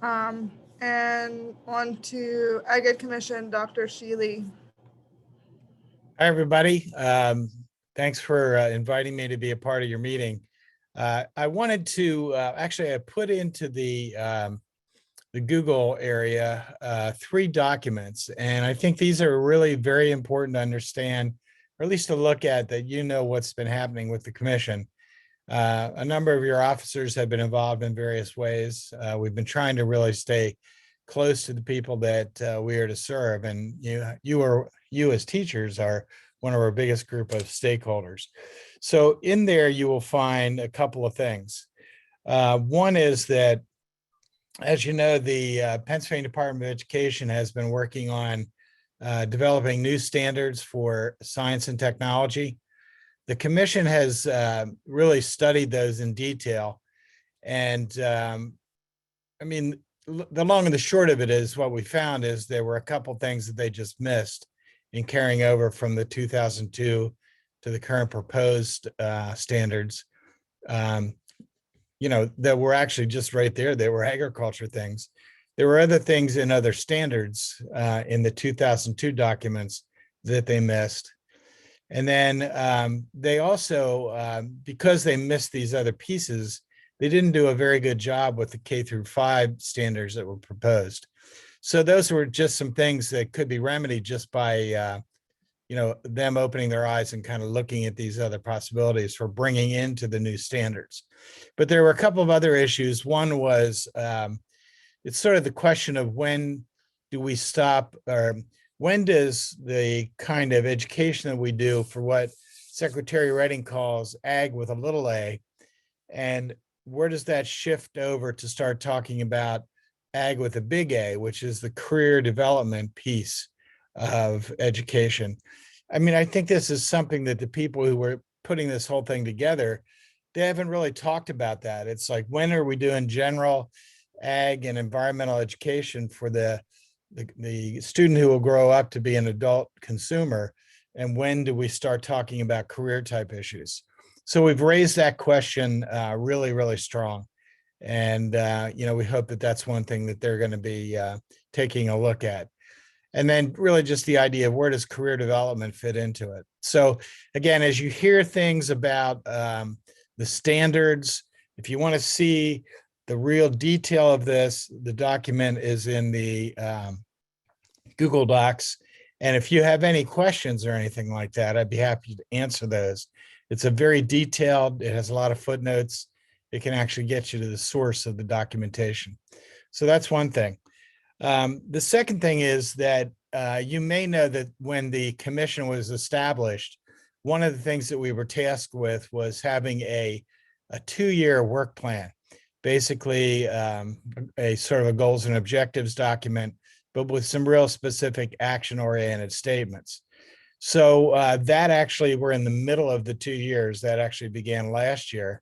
And on to Ag Ed Commission, Dr. Shealy. Hi, everybody. Thanks for inviting me to be a part of your meeting. I wanted to actually I put into the Google area 3 documents, and I think these are really very important to understand, or at least to look at, that you know what's been happening with the commission. A number of your officers have been involved in various ways. We've been trying to really stay close to the people that we are to serve, and you as teachers are one of our biggest group of stakeholders. So in there, you will find a couple of things. One is that, as you know, the Pennsylvania Department of Education has been working on developing new standards for science and technology. The commission has really studied those in detail. And I mean, the long and the short of it is, what we found is there were a couple things that they just missed in carrying over from the 2002 to the current proposed standards. That were actually just right there. They were agriculture things. There were other things in other standards in the 2002 documents that they missed. And then they also, because they missed these other pieces, they didn't do a very good job with the K-5 standards that were proposed. So those were just some things that could be remedied just by them opening their eyes and kind of looking at these other possibilities for bringing into the new standards. But there were a couple of other issues. One was it's sort of the question of, when do we stop, or when does the kind of education that we do for what Secretary Redding calls ag with a little a, and where does that shift over to start talking about ag with a big A, which is the career development piece of education. I mean, I think this is something that the people who were putting this whole thing together, they haven't really talked about that. It's like, when are we doing general ag and environmental education for the student who will grow up to be an adult consumer? And when do we start talking about career type issues? So we've raised that question really, really strong. And, we hope that that's one thing that they're going to be taking a look at. And then really just the idea of, where does career development fit into it? So again, as you hear things about the standards, if you want to see the real detail of this, the document is in the Google Docs. And if you have any questions or anything like that, I'd be happy to answer those. It's a very detailed, it has a lot of footnotes. It can actually get you to the source of the documentation. So that's one thing. The second thing is that you may know that when the commission was established, one of the things that we were tasked with was having a 2-year work plan, basically a sort of a goals and objectives document, but with some real specific action-oriented statements. So that actually, we're in the middle of the 2 years. That actually began last year.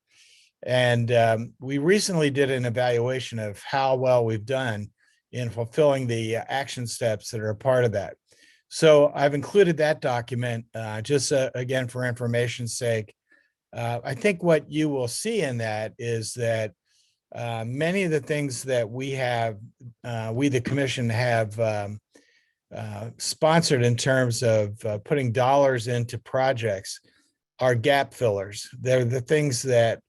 And we recently did an evaluation of how well we've done in fulfilling the action steps that are a part of that. So I've included that document just again, for information's sake. I think what you will see in that is that many of the things that we have, we the commission have sponsored in terms of putting dollars into projects are gap fillers. They're the things that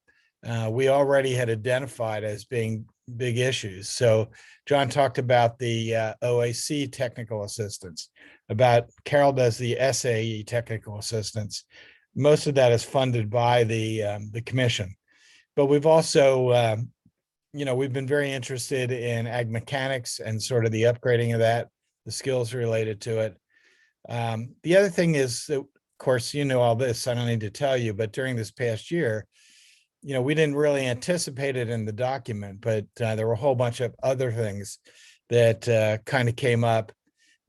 we already had identified as being big issues. So John talked about the OAC technical assistance, about Carol does the SAE technical assistance. Most of that is funded by the commission. But we've also, we've been very interested in ag mechanics and sort of the upgrading of that, the skills related to it. The other thing is that, of course, all this, I don't need to tell you, but during this past year, we didn't really anticipate it in the document, but there were a whole bunch of other things that kind of came up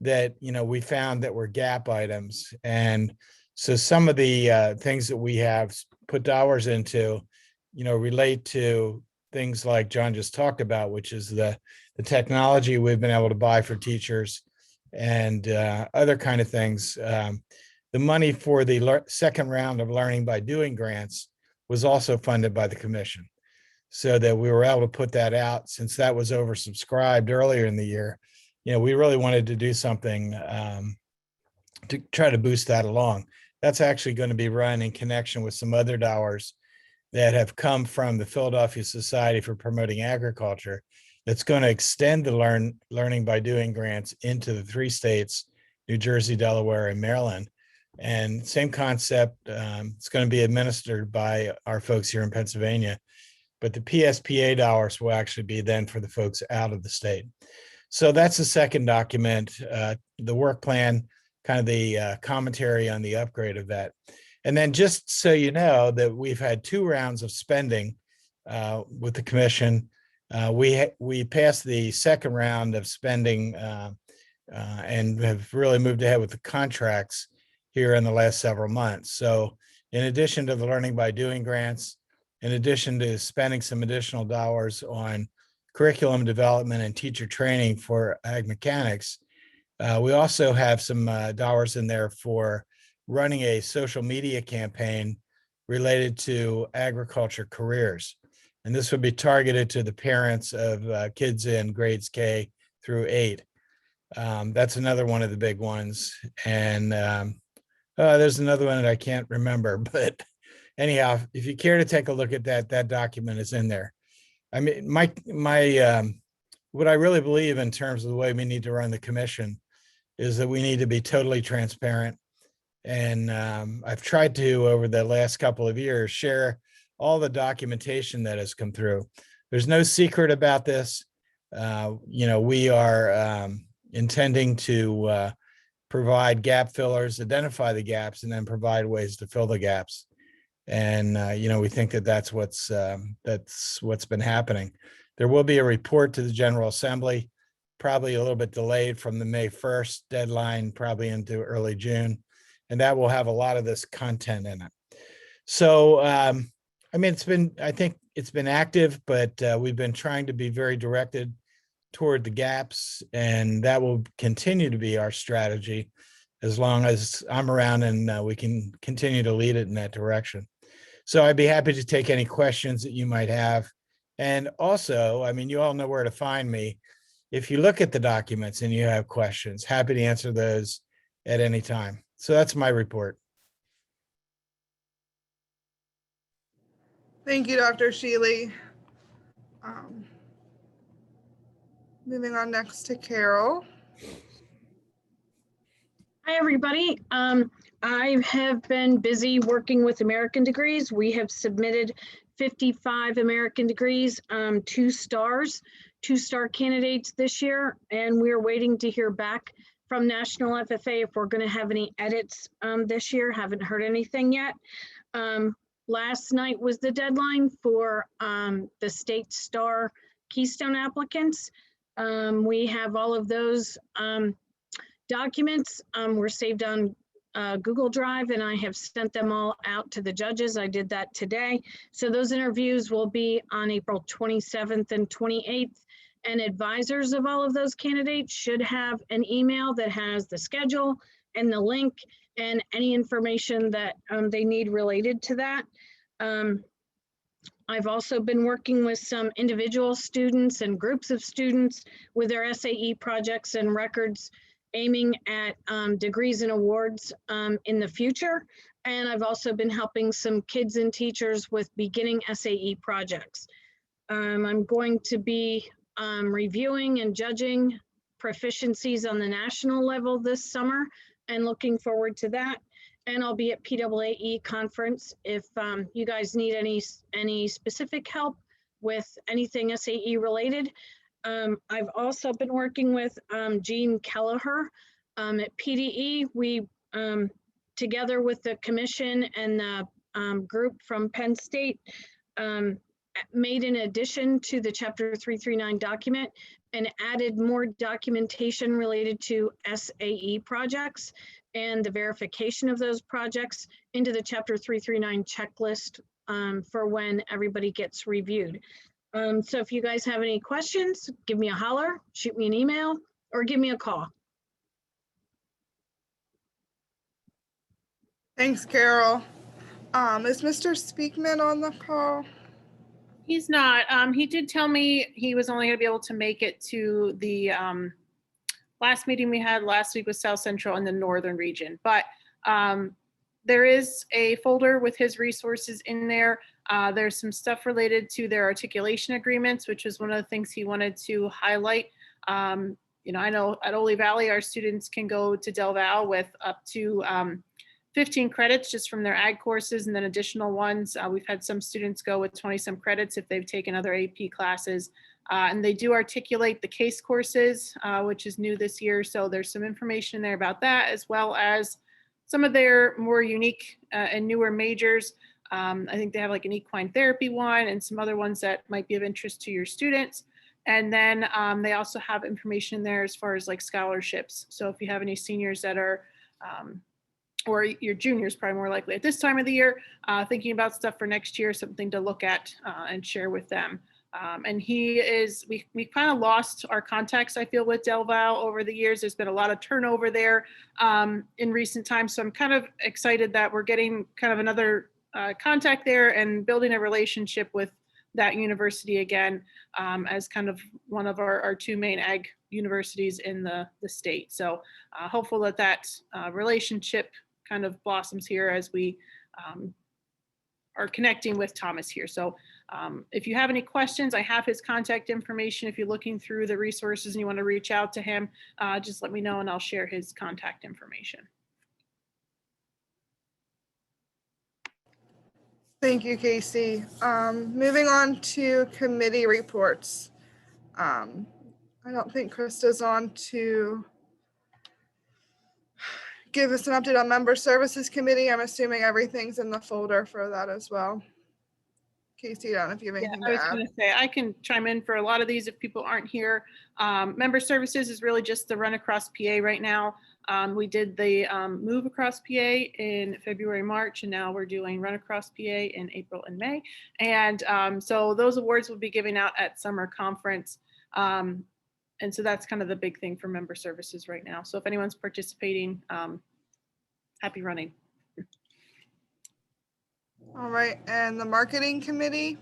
that, we found that were gap items. And so some of the things that we have put dollars into, relate to things like John just talked about, which is the technology we've been able to buy for teachers and other kind of things. The money for the second round of Learning by Doing grants was also funded by the commission, so that we were able to put that out. Since that was oversubscribed earlier in the year, we really wanted to do something to try to boost that along. That's actually going to be run in connection with some other dollars that have come from the Philadelphia Society for Promoting Agriculture that's going to extend the learning by doing grants into the 3 states, New Jersey, Delaware, and Maryland. And same concept, it's going to be administered by our folks here in Pennsylvania, but the PSPA dollars will actually be then for the folks out of the state. So that's the second document, the work plan, kind of the commentary on the upgrade of that. And then just so you know that we've had 2 rounds of spending with the commission. We passed the second round of spending and have really moved ahead with the contracts here in the last several months. So in addition to the learning by doing grants, in addition to spending some additional dollars on curriculum development and teacher training for ag mechanics, we also have some dollars in there for running a social media campaign related to agriculture careers. And this would be targeted to the parents of kids in grades K through 8. That's another one of the big ones. And there's another one that I can't remember, but anyhow, if you care to take a look at that, that document is in there. I mean, what I really believe in terms of the way we need to run the commission is that we need to be totally transparent. And I've tried to, over the last couple of years, share all the documentation that has come through. There's no secret about this. We are intending to provide gap fillers, identify the gaps, and then provide ways to fill the gaps. And we think that that's what's been happening. There will be a report to the General Assembly, probably a little bit delayed from the May 1st deadline, probably into early June, and that will have a lot of this content in it. So, I think it's been active, but we've been trying to be very directed toward the gaps, and that will continue to be our strategy as long as I'm around and we can continue to lead it in that direction. So I'd be happy to take any questions that you might have. And also, you all know where to find me. If you look at the documents and you have questions, happy to answer those at any time. So that's my report. Thank you, Dr. Shealy. Moving on next to Carol. Hi, everybody. I have been busy working with American Degrees. We have submitted 55 American Degrees, 2-star candidates this year, and we're waiting to hear back from National FFA if we're going to have any edits this year. Haven't heard anything yet. Last night was the deadline for the State Star Keystone applicants. We have all of those documents were saved on Google Drive, and I have sent them all out to the judges. I did that today. So those interviews will be on April 27th and 28th. And advisors of all of those candidates should have an email that has the schedule and the link and any information that they need related to that. I've also been working with some individual students and groups of students with their SAE projects and records aiming at degrees and awards in the future. And I've also been helping some kids and teachers with beginning SAE projects. I'm going to be reviewing and judging proficiencies on the national level this summer and looking forward to that. And I'll be at PAAE conference if you guys need any specific help with anything SAE related. I've also been working with Jean Kelleher at PDE. We, together with the commission and the group from Penn State, made an addition to the Chapter 339 document and added more documentation related to SAE projects and the verification of those projects into the Chapter 339 checklist for when everybody gets reviewed. So if you guys have any questions, give me a holler, shoot me an email, or give me a call. Thanks, Carol. Is Mr. Speakman on the call? He's not. He did tell me he was only going to be able to make it to the last meeting we had last week with South Central and the Northern region. But there is a folder with his resources in there. There's some stuff related to their articulation agreements, which is one of the things he wanted to highlight. I know at Ole Valley, our students can go to Del Val with up to 15 credits just from their ag courses, and then additional ones. We've had some students go with 20 some credits if they've taken other AP classes. And they do articulate the case courses, which is new this year. So there's some information there about that, as well as some of their more unique and newer majors. I think they have like an equine therapy one and some other ones that might be of interest to your students. And then they also have information there as far as like scholarships. So if you have any seniors that are, or your juniors probably more likely at this time of the year, thinking about stuff for next year, something to look at and share with them. And we kind of lost our contacts, I feel, with Del Val over the years. There's been a lot of turnover there in recent times. So I'm kind of excited that we're getting kind of another contact there and building a relationship with that university again, as kind of one of our two main ag universities in the state. So hopeful that relationship kind of blossoms here as we are connecting with Thomas here. So if you have any questions, I have his contact information. If you're looking through the resources and you want to reach out to him, just let me know and I'll share his contact information. Thank you, Casey. Moving on to committee reports. I don't think Krista's on to give us an update on Member Services Committee. I'm assuming everything's in the folder for that as well. Casey, I don't know if you have anything I was to add. going to say, I can chime in for a lot of these if people aren't here. Member Services is really just the run across PA right now. We did the move across PA in February, March, and now we're doing run across PA in April and May. And so those awards will be giving out at summer conference. And so that's kind of the big thing for Member Services right now. So if anyone's participating, happy running. All right, and the Marketing Committee?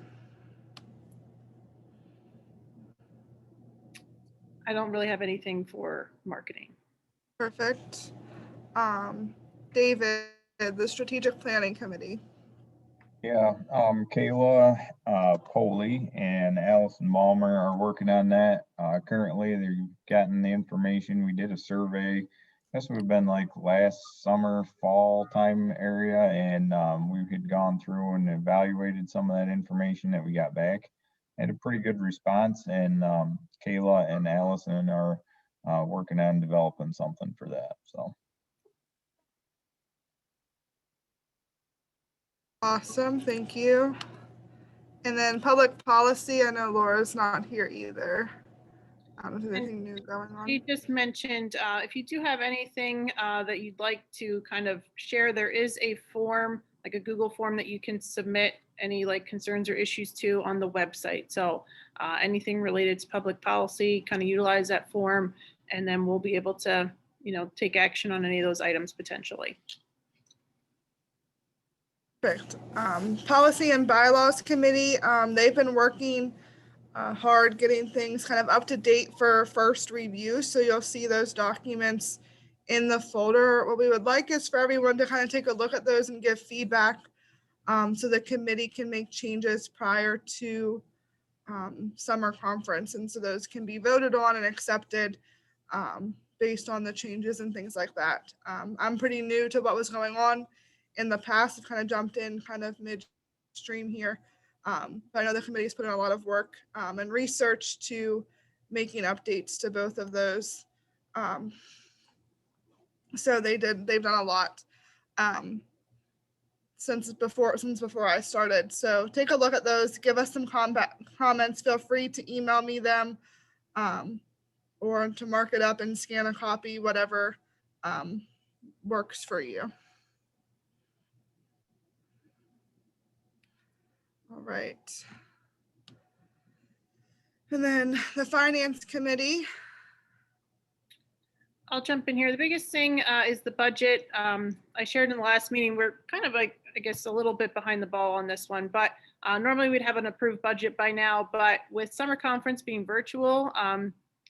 I don't really have anything for marketing. Perfect. David, the Strategic Planning Committee. Yeah, Kayla Poley and Allison Malmer are working on that. Currently, they've gotten the information. We did a survey. I guess we've been like last summer, fall time area, and we had gone through and evaluated some of that information that we got back. Had a pretty good response, and Kayla and Allison are working on developing something for that. So. Awesome, thank you. And then Public Policy, I know Laura's not here either. I don't know if there's anything new going on. He just mentioned, if you do have anything that you'd like to kind of share, there is a form, like a Google form that you can submit any like concerns or issues to on the website. So anything related to public policy, kind of utilize that form, and then we'll be able to, take action on any of those items potentially. Perfect. Policy and Bylaws Committee, they've been working hard getting things kind of up to date for first review. So you'll see those documents in the folder. What we would like is for everyone to kind of take a look at those and give feedback so the committee can make changes prior to summer conference. And so those can be voted on and accepted based on the changes and things like that. I'm pretty new to what was going on in the past. I've kind of jumped in kind of midstream here. But I know the committee's put in a lot of work and research to making updates to both of those. So they've done a lot since before I started. So take a look at those, give us some comments. Feel free to email me them or to mark it up and scan a copy, whatever works for you. All right. And then the Finance Committee. I'll jump in here. The biggest thing is the budget. I shared in the last meeting, we're kind of like, I guess, a little bit behind the ball on this one, but normally we'd have an approved budget by now, but with summer conference being virtual,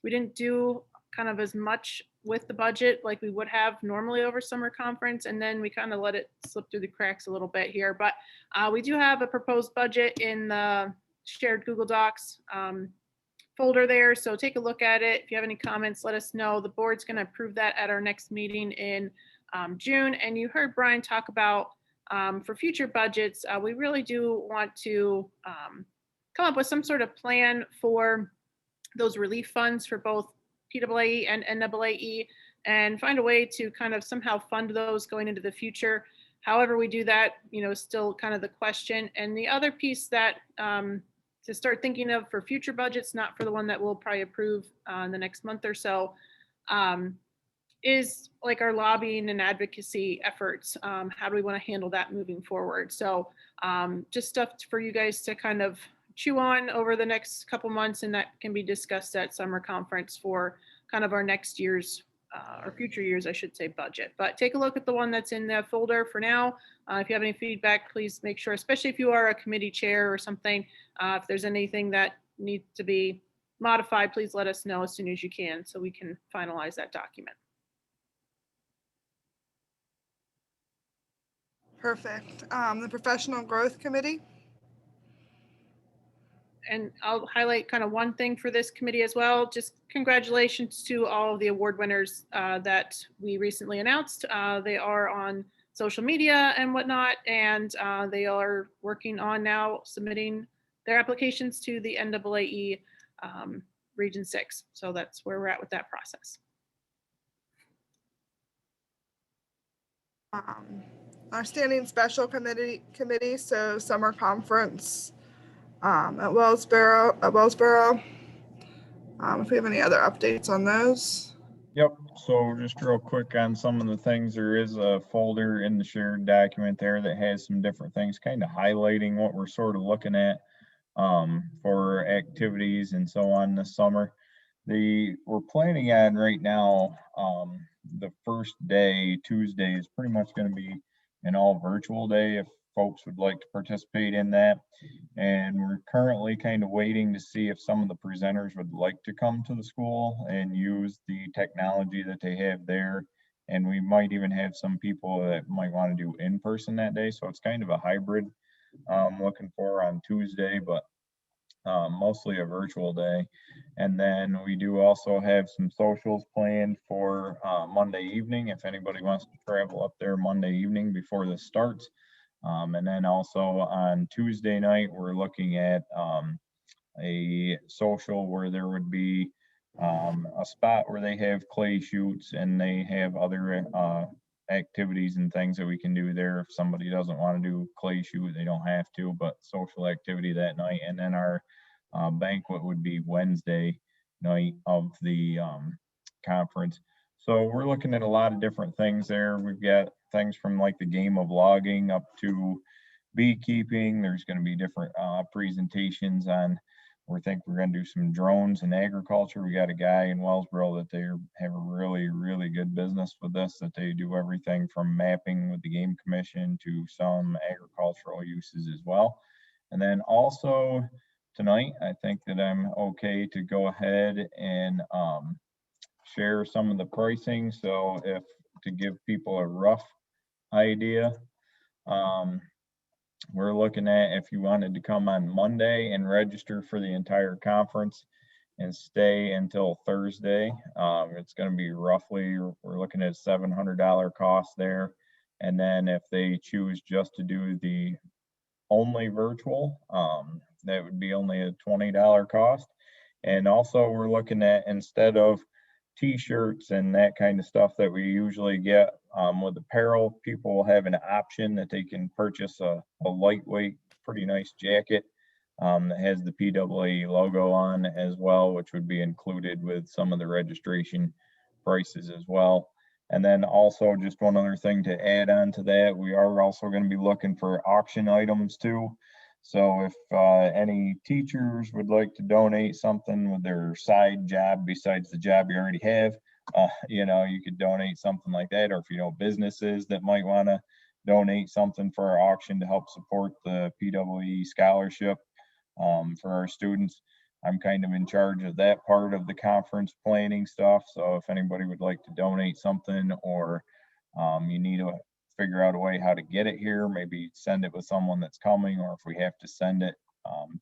we didn't do kind of as much with the budget like we would have normally over summer conference, and then we kind of let it slip through the cracks a little bit here. But we do have a proposed budget in the shared Google Docs folder there, so take a look at it. If you have any comments, let us know. The board's going to approve that at our next meeting in June. And you heard Brian talk about for future budgets, we really do want to come up with some sort of plan for those relief funds for both PAAE and NAAE, and find a way to kind of somehow fund those going into the future. However we do that, is still kind of the question. And the other piece that to start thinking of for future budgets, not for the one that we'll probably approve in the next month or so, is like our lobbying and advocacy efforts. How do we want to handle that moving forward? So just stuff for you guys to kind of chew on over the next couple months, and that can be discussed at summer conference for kind of our next year's or future years, I should say, budget. But take a look at the one that's in the folder for now. If you have any feedback, please make sure, especially if you are a committee chair or something, if there's anything that needs to be modified, please let us know as soon as you can so we can finalize that document. Perfect. The Professional Growth Committee. And I'll highlight kind of one thing for this committee as well. Just congratulations to all of the award winners that we recently announced. They are on social media and whatnot, and they are working on now submitting their applications to the NAAE Region 6. So that's where we're at with that process. Our standing special committee, so summer conference at Wellsboro. If we have any other updates on those. Yep, so just real quick on some of the things, there is a folder in the shared document there that has some different things kind of highlighting what we're sort of looking at for activities and so on this summer. We're planning on right now, the first day, Tuesday, is pretty much going to be an all virtual day if folks would like to participate in that. And we're currently kind of waiting to see if some of the presenters would like to come to the school and use the technology that they have there. And we might even have some people that might want to do in person that day. So it's kind of a hybrid looking for on Tuesday, but mostly a virtual day. And then we do also have some socials planned for Monday evening if anybody wants to travel up there Monday evening before this starts. And then also on Tuesday night, we're looking at a social where there would be a spot where they have clay shoots and they have other activities and things that we can do there. If somebody doesn't want to do clay shoot, they don't have to, but social activity that night. And then our banquet would be Wednesday night of the conference. So we're looking at a lot of different things there. We've got things from like the game of logging up to beekeeping. There's going to be different presentations on, we think we're going to do some drones in agriculture. We got a guy in Wellsboro that they have a really, really good business with this, that they do everything from mapping with the Game Commission to some agricultural uses as well. And then also tonight, I think that I'm okay to go ahead and share some of the pricing. So if to give people a rough idea, we're looking at, if you wanted to come on Monday and register for the entire conference and stay until Thursday, it's going to be roughly, we're looking at $700 cost there. And then if they choose just to do the only virtual, that would be only a $20 cost. And also we're looking at, instead of t-shirts and that kind of stuff that we usually get with apparel, people will have an option that they can purchase a lightweight, pretty nice jacket that has the PAAE logo on as well, which would be included with some of the registration prices as well. And then also just one other thing to add on to that, we are also going to be looking for auction items too. So if any teachers would like to donate something with their side job besides the job you already have, you could donate something like that. Or if you know businesses that might want to donate something for our auction to help support the PAAE scholarship for our students, I'm kind of in charge of that part of the conference planning stuff. So if anybody would like to donate something, or you need to figure out a way how to get it here, maybe send it with someone that's coming, or if we have to send it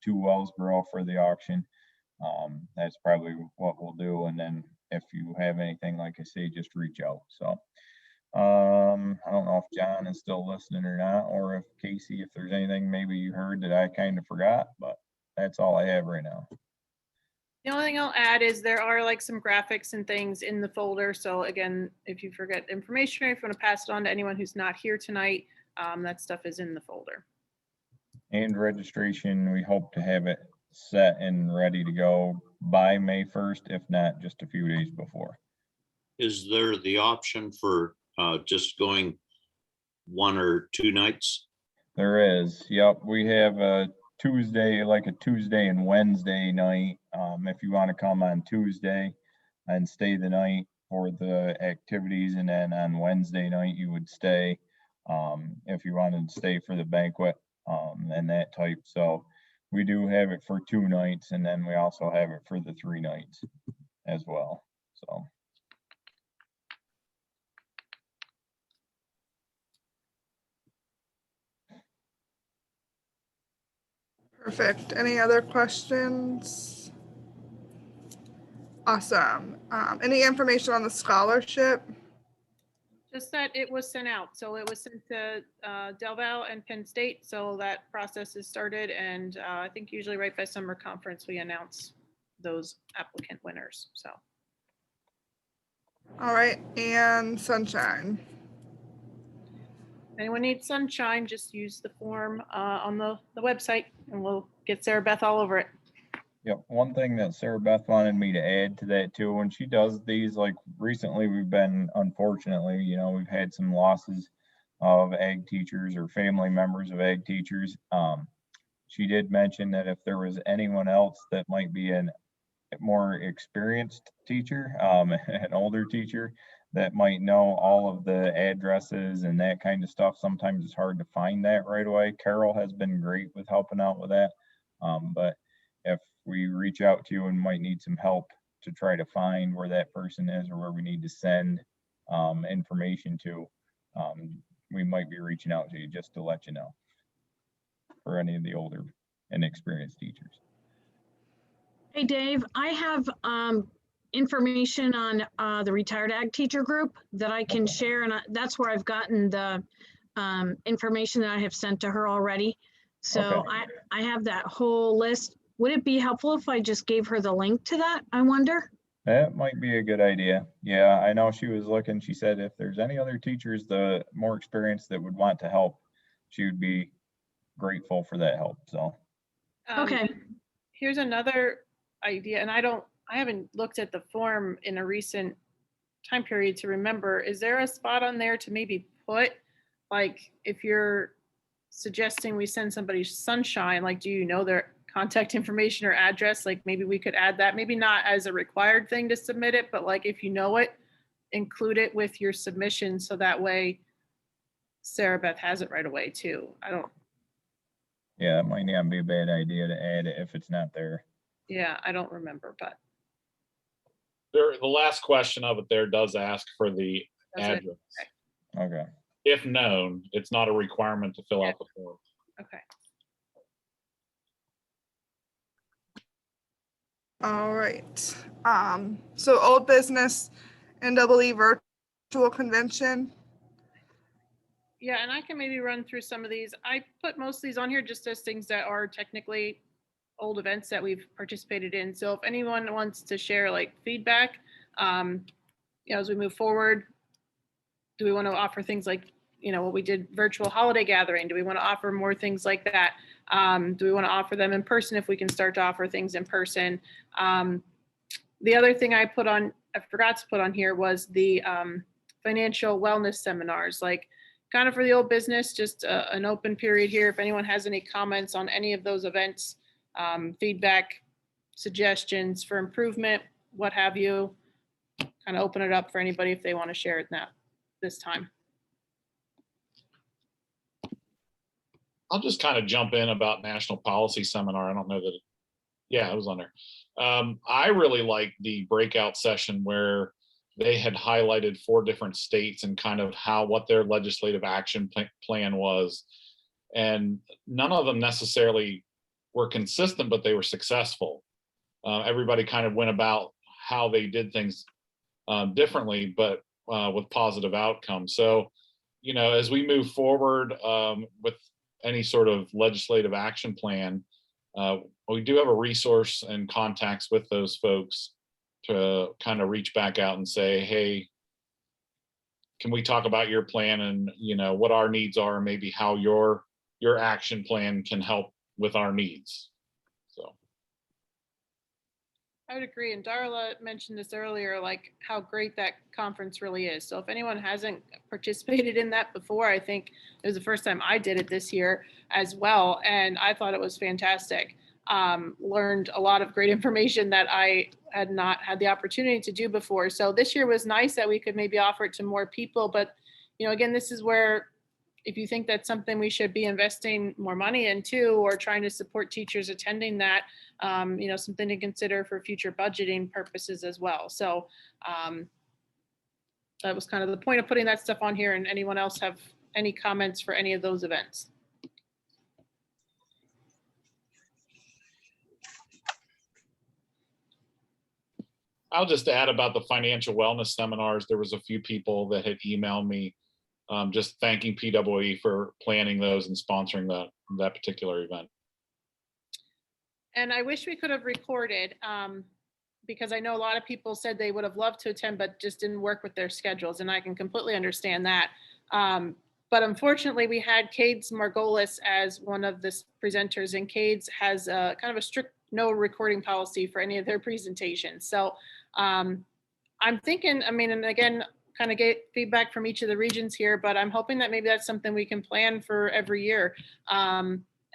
to Wellsboro for the auction, that's probably what we'll do. And then if you have anything, like I say, just reach out. So I don't know if John is still listening or not, or if Casey, if there's anything maybe you heard that I kind of forgot, but that's all I have right now. The only thing I'll add is there are like some graphics and things in the folder. So again, if you forget information or if you want to pass it on to anyone who's not here tonight, that stuff is in the folder. And registration, we hope to have it set and ready to go by May 1st, if not just a few days before. Is there the option for just going 1 or 2 nights? There is, yep. We have a Tuesday, like a Tuesday and Wednesday night. If you want to come on Tuesday and stay the night for the activities, and then on Wednesday night you would stay if you wanted to stay for the banquet and that type. So we do have it for 2 nights, and then we also have it for the 3 nights as well. So. Perfect. Any other questions? Awesome. Any information on the scholarship? Just that it was sent out. So it was sent to Del Val and Penn State. So that process is started. And I think usually right by summer conference, we announce those applicant winners. So. All right. And sunshine. Anyone needs sunshine, just use the form on the website and we'll get Sarah Beth all over it. Yep. One thing that Sarah Beth wanted me to add to that too, when she does these, like recently we've been, unfortunately, you know, we've had some losses of ag teachers or family members of ag teachers. She did mention that if there was anyone else that might be a more experienced teacher, an older teacher that might know all of the addresses and that kind of stuff, sometimes it's hard to find that right away. Carol has been great with helping out with that. But if we reach out to you and might need some help to try to find where that person is or where we need to send information to, we might be reaching out to you just to let you know for any of the older and experienced teachers. Hey, Dave, I have information on the retired ag teacher group that I can share, and that's where I've gotten the information that I have sent to her already. So Okay. I have that whole list. Would it be helpful if I just gave her the link to that, I wonder? That might be a good idea. Yeah, I know she was looking, she said if there's any other teachers, the more experienced that would want to help, she would be grateful for that help, so. Okay. Here's another idea, and I haven't looked at the form in a recent time period to remember. Is there a spot on there to maybe put, like, if you're suggesting we send somebody sunshine, like, do you know their contact information or address? Like, maybe we could add that, maybe not as a required thing to submit it, but like, if you know it, include it with your submission. So that way Sarah Beth has it right away too. Yeah, it might not be a bad idea to add it if it's not there. Yeah, I don't remember, but. The last question of it there does ask for the Does it? address. Okay. If known, it's not a requirement to fill out the form. Okay. All right. So old business, NEE virtual convention. Yeah, and I can maybe run through some of these. I put most of these on here just as things that are technically old events that we've participated in. So if anyone wants to share like feedback, as we move forward, do we want to offer things like, what we did virtual holiday gathering? Do we want to offer more things like that? Do we want to offer them in person if we can start to offer things in person? The other thing I forgot to put on here was the financial wellness seminars, like kind of for the old business, just an open period here. If anyone has any comments on any of those events, feedback, suggestions for improvement, what have you, kind of open it up for anybody if they want to share it this time. I'll just kind of jump in about National Policy Seminar. I don't know that Yeah, it was on there. I really like the breakout session where they had highlighted 4 different states and kind of what their legislative action plan was. And none of them necessarily were consistent, but they were successful. Everybody kind of went about how they did things differently, but with positive outcomes. So, as we move forward with any sort of legislative action plan, we do have a resource and contacts with those folks to kind of reach back out and say, hey, can we talk about your plan and what our needs are, and maybe how your action plan can help with our needs. So I would agree. And Darla mentioned this earlier, like how great that conference really is. So if anyone hasn't participated in that before, I think it was the first time I did it this year as well. And I thought it was fantastic. Learned a lot of great information that I had not had the opportunity to do before. So this year was nice that we could maybe offer it to more people. But, again, this is where if you think that's something we should be investing more money into or trying to support teachers attending that, something to consider for future budgeting purposes as well. So that was kind of the point of putting that stuff on here. And anyone else have any comments for any of those events? I'll just add about the financial wellness seminars. There was a few people that had emailed me just thanking PAAE for planning those and sponsoring that particular event. And I wish we could have recorded because I know a lot of people said they would have loved to attend, but just didn't work with their schedules. And I can completely understand that. But unfortunately, we had Cades Margolis as one of the presenters, and Cades has a kind of a strict no recording policy for any of their presentations. So I'm thinking, and again, kind of get feedback from each of the regions here, but I'm hoping that maybe that's something we can plan for every year.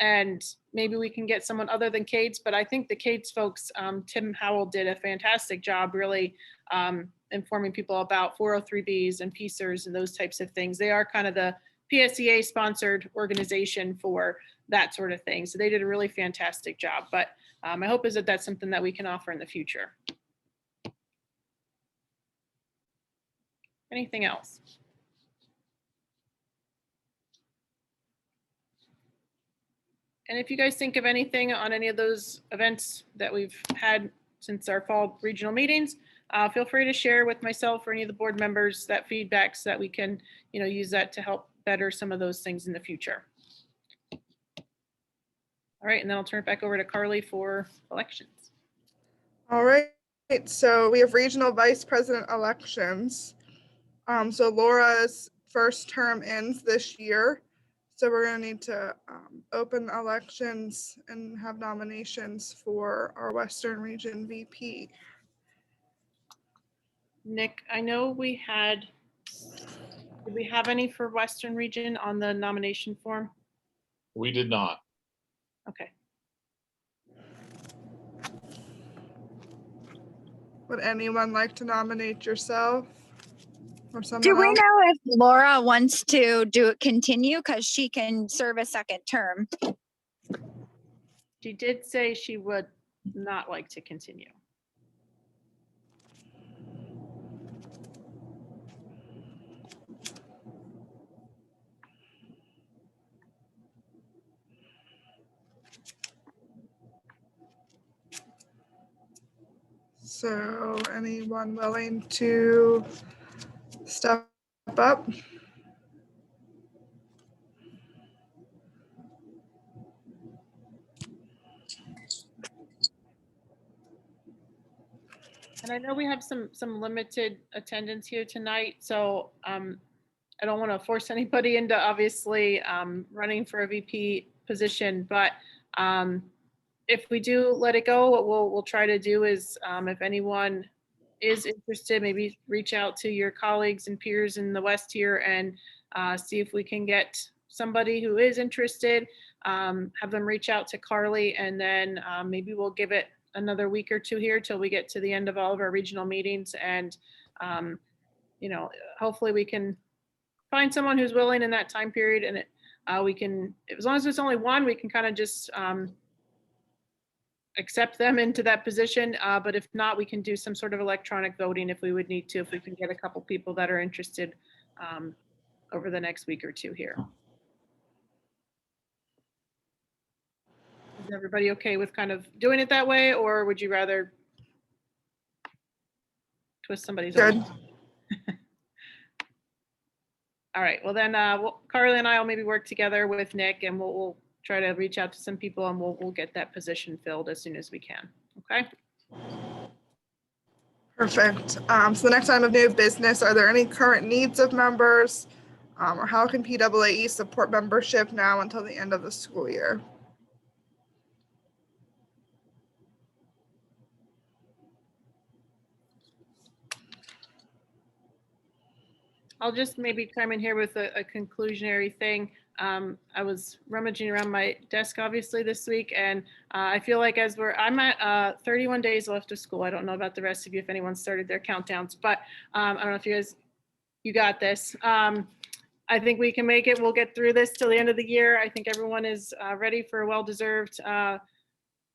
And maybe we can get someone other than Cades, but I think the Cades folks, Tim Howell did a fantastic job really informing people about 403Bs and PSERS and those types of things. They are kind of the PSEA sponsored organization for that sort of thing. So they did a really fantastic job, but my hope is that that's something that we can offer in the future. Anything else? And if you guys think of anything on any of those events that we've had since our fall regional meetings, feel free to share with myself or any of the board members that feedback so that we can, use that to help better some of those things in the future. All right, and then I'll turn it back over to Carly for elections. All right, so we have regional vice president elections. So Laura's first term ends this year. So we're going to need to open elections and have nominations for our Western Region VP. Nick, I know we had, did we have any for Western Region on the nomination form? We did not. Okay. Would anyone like to nominate yourself or someone Do we else? know if Laura wants to continue because she can serve a second term? She did say she would not like to continue. So anyone willing to step up? And I know we have some limited attendance here tonight, so I don't want to force anybody into obviously running for a VP position, but if we do let it go, what we'll try to do is if anyone is interested, maybe reach out to your colleagues and peers in the West here and see if we can get somebody who is interested, have them reach out to Carly, and then maybe we'll give it another week or two here till we get to the end of all of our regional meetings. And, hopefully we can find someone who's willing in that time period. And we can, as long as it's only one, we can kind of just accept them into that position. But if not, we can do some sort of electronic voting if we would need to, if we can get a couple people that are interested over the next week or two here. Is everybody okay with kind of doing it that way, or would you rather twist somebody's arm? Good. All right, well then, Carly and I will maybe work together with Nick, and we'll try to reach out to some people, and we'll get that position filled as soon as we can. Okay. Perfect. So the next item of new business, are there any current needs of members? Or how can PAAE support membership now until the end of the school year? I'll just maybe chime in here with a conclusionary thing. I was rummaging around my desk obviously this week, and I feel like I'm at 31 days left of school. I don't know about the rest of you if anyone started their countdowns, but I don't know if you got this. I think we can make it. We'll get through this till the end of the year. I think everyone is ready for a well-deserved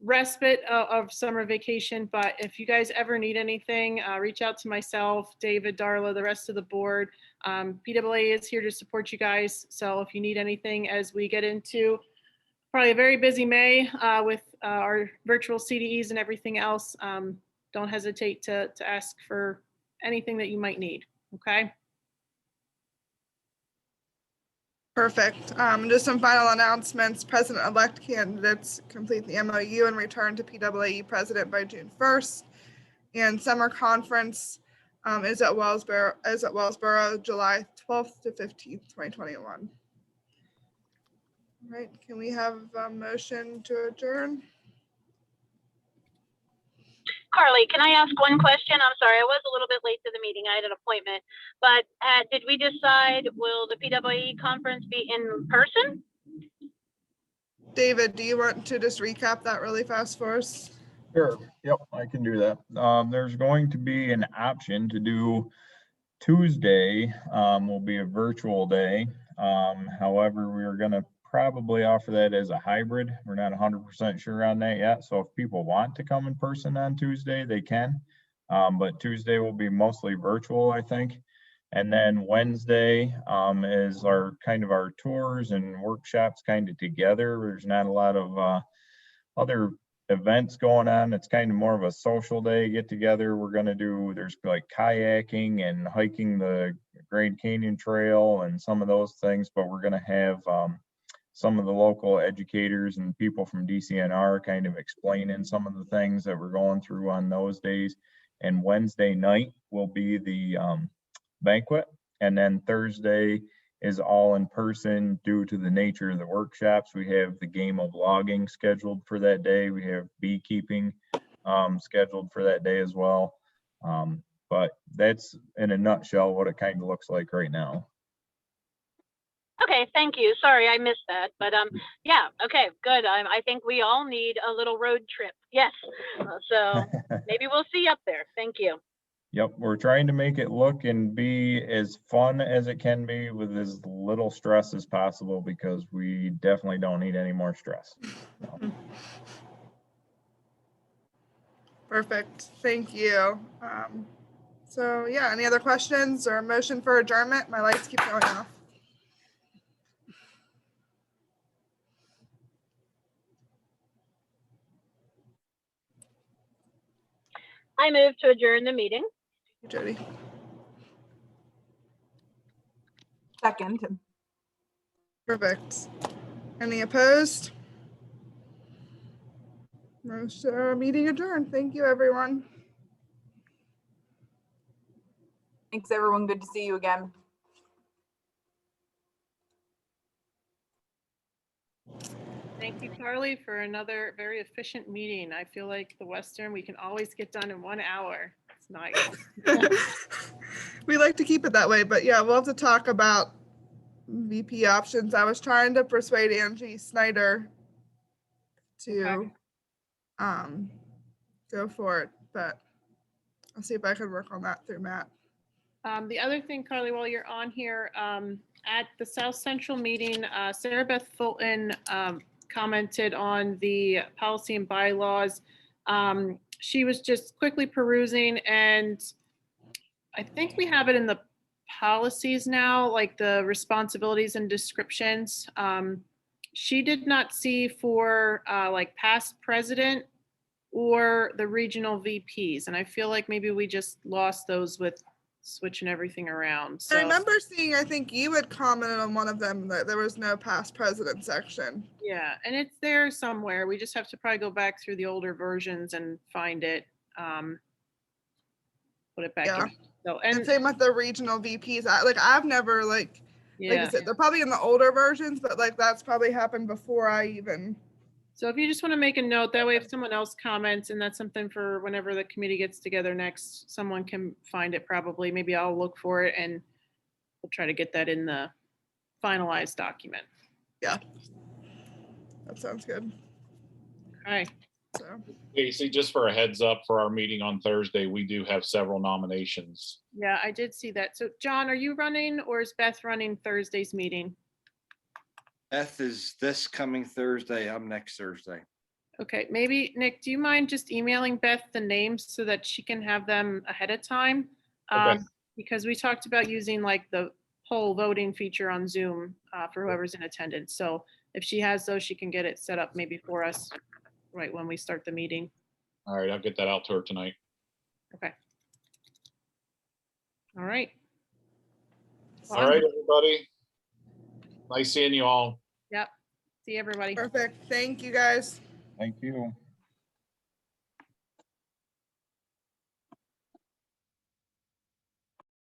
respite of summer vacation. But if you guys ever need anything, reach out to myself, David, Darla, the rest of the board. PAAE is here to support you guys. So if you need anything as we get into probably a very busy May with our virtual CDEs and everything else, don't hesitate to ask for anything that you might need. Okay. Perfect. Just some final announcements. President-elect candidates complete the MOU and return to PAAE president by June 1st. And summer conference is at Wellsboro, July 12th to 15th, 2021. All right, can we have a motion to adjourn? Carly, can I ask one question? I'm sorry, I was a little bit late to the meeting. I had an appointment, but did we decide, will the PAAE conference be in person? David, do you want to just recap that really fast for us? Sure. Yep, I can do that. There's going to be an option to do Tuesday, will be a virtual day. However, we're going to probably offer that as a hybrid. We're not 100% sure on that yet. So if people want to come in person on Tuesday, they can. But Tuesday will be mostly virtual, I think. And then Wednesday is our kind of our tours and workshops kind of together. There's not a lot of other events going on. It's kind of more of a social day get together. We're going to do, there's like kayaking and hiking the Grand Canyon Trail and some of those things, but we're going to have some of the local educators and people from DCNR kind of explaining some of the things that we're going through on those days. And Wednesday night will be the banquet. And then Thursday is all in person due to the nature of the workshops. We have the game of logging scheduled for that day. We have beekeeping scheduled for that day as well. But that's in a nutshell what it kind of looks like right now. Okay, thank you. Sorry, I missed that, but yeah, okay, good. I think we all need a little road trip. Yes, so maybe we'll see you up there. Thank you. Yep, we're trying to make it look and be as fun as it can be with as little stress as possible, because we definitely don't need any more stress. So. Perfect, thank you. So yeah, any other questions or motion for adjournment? My lights keep going off. I move to adjourn the meeting. Jody. Second. Perfect. Any opposed? Meeting adjourned. Thank you, everyone. Thanks, everyone. Good to see you again. Thank you, Carly, for another very efficient meeting. I feel like the Western, we can always get done in 1 hour. It's nice. We like to keep it that way, but yeah, we'll have to talk about VP options. I was trying to persuade Angie Snyder to go for it, but I'll see if I can work on that through Matt. The other thing, Carly, while you're on here, at the South Central meeting, Sarah Beth Fulton commented on the policy and bylaws. She was just quickly perusing, and I think we have it in the policies now, like the responsibilities and descriptions. She did not see for like past president or the regional VPs, and I feel like maybe we just lost those with switching everything around. I So remember seeing, I think you had commented on one of them that there was no past president section. yeah, and it's there somewhere. We just have to probably go back through the older versions and find it. Put it back Yeah. in. So, And and same with the regional VPs. I've never like I yeah. said, they're probably in the older versions, but like that's probably happened before I even. So if you just want to make a note, that way if someone else comments, and that's something for whenever the committee gets together next, someone can find it probably. Maybe I'll look for it and we'll try to get that in the finalized document. Yeah. That sounds good. All right. So Casey, just for a heads up for our meeting on Thursday, we do have several nominations. Yeah, I did see that. So John, are you running or is Beth running Thursday's meeting? Beth is this coming Thursday. I'm next Thursday. Okay, maybe Nick, do you mind just emailing Beth the names so that she can have them ahead of time? Okay. Because we talked about using like the poll voting feature on Zoom for whoever's in attendance. So if she has those, she can get it set up maybe for us right when we start the meeting. All right, I'll get that out to her tonight. Okay. All right. All right, everybody. Nice seeing you all. Yep. See everybody. perfect. Thank you guys. Thank you.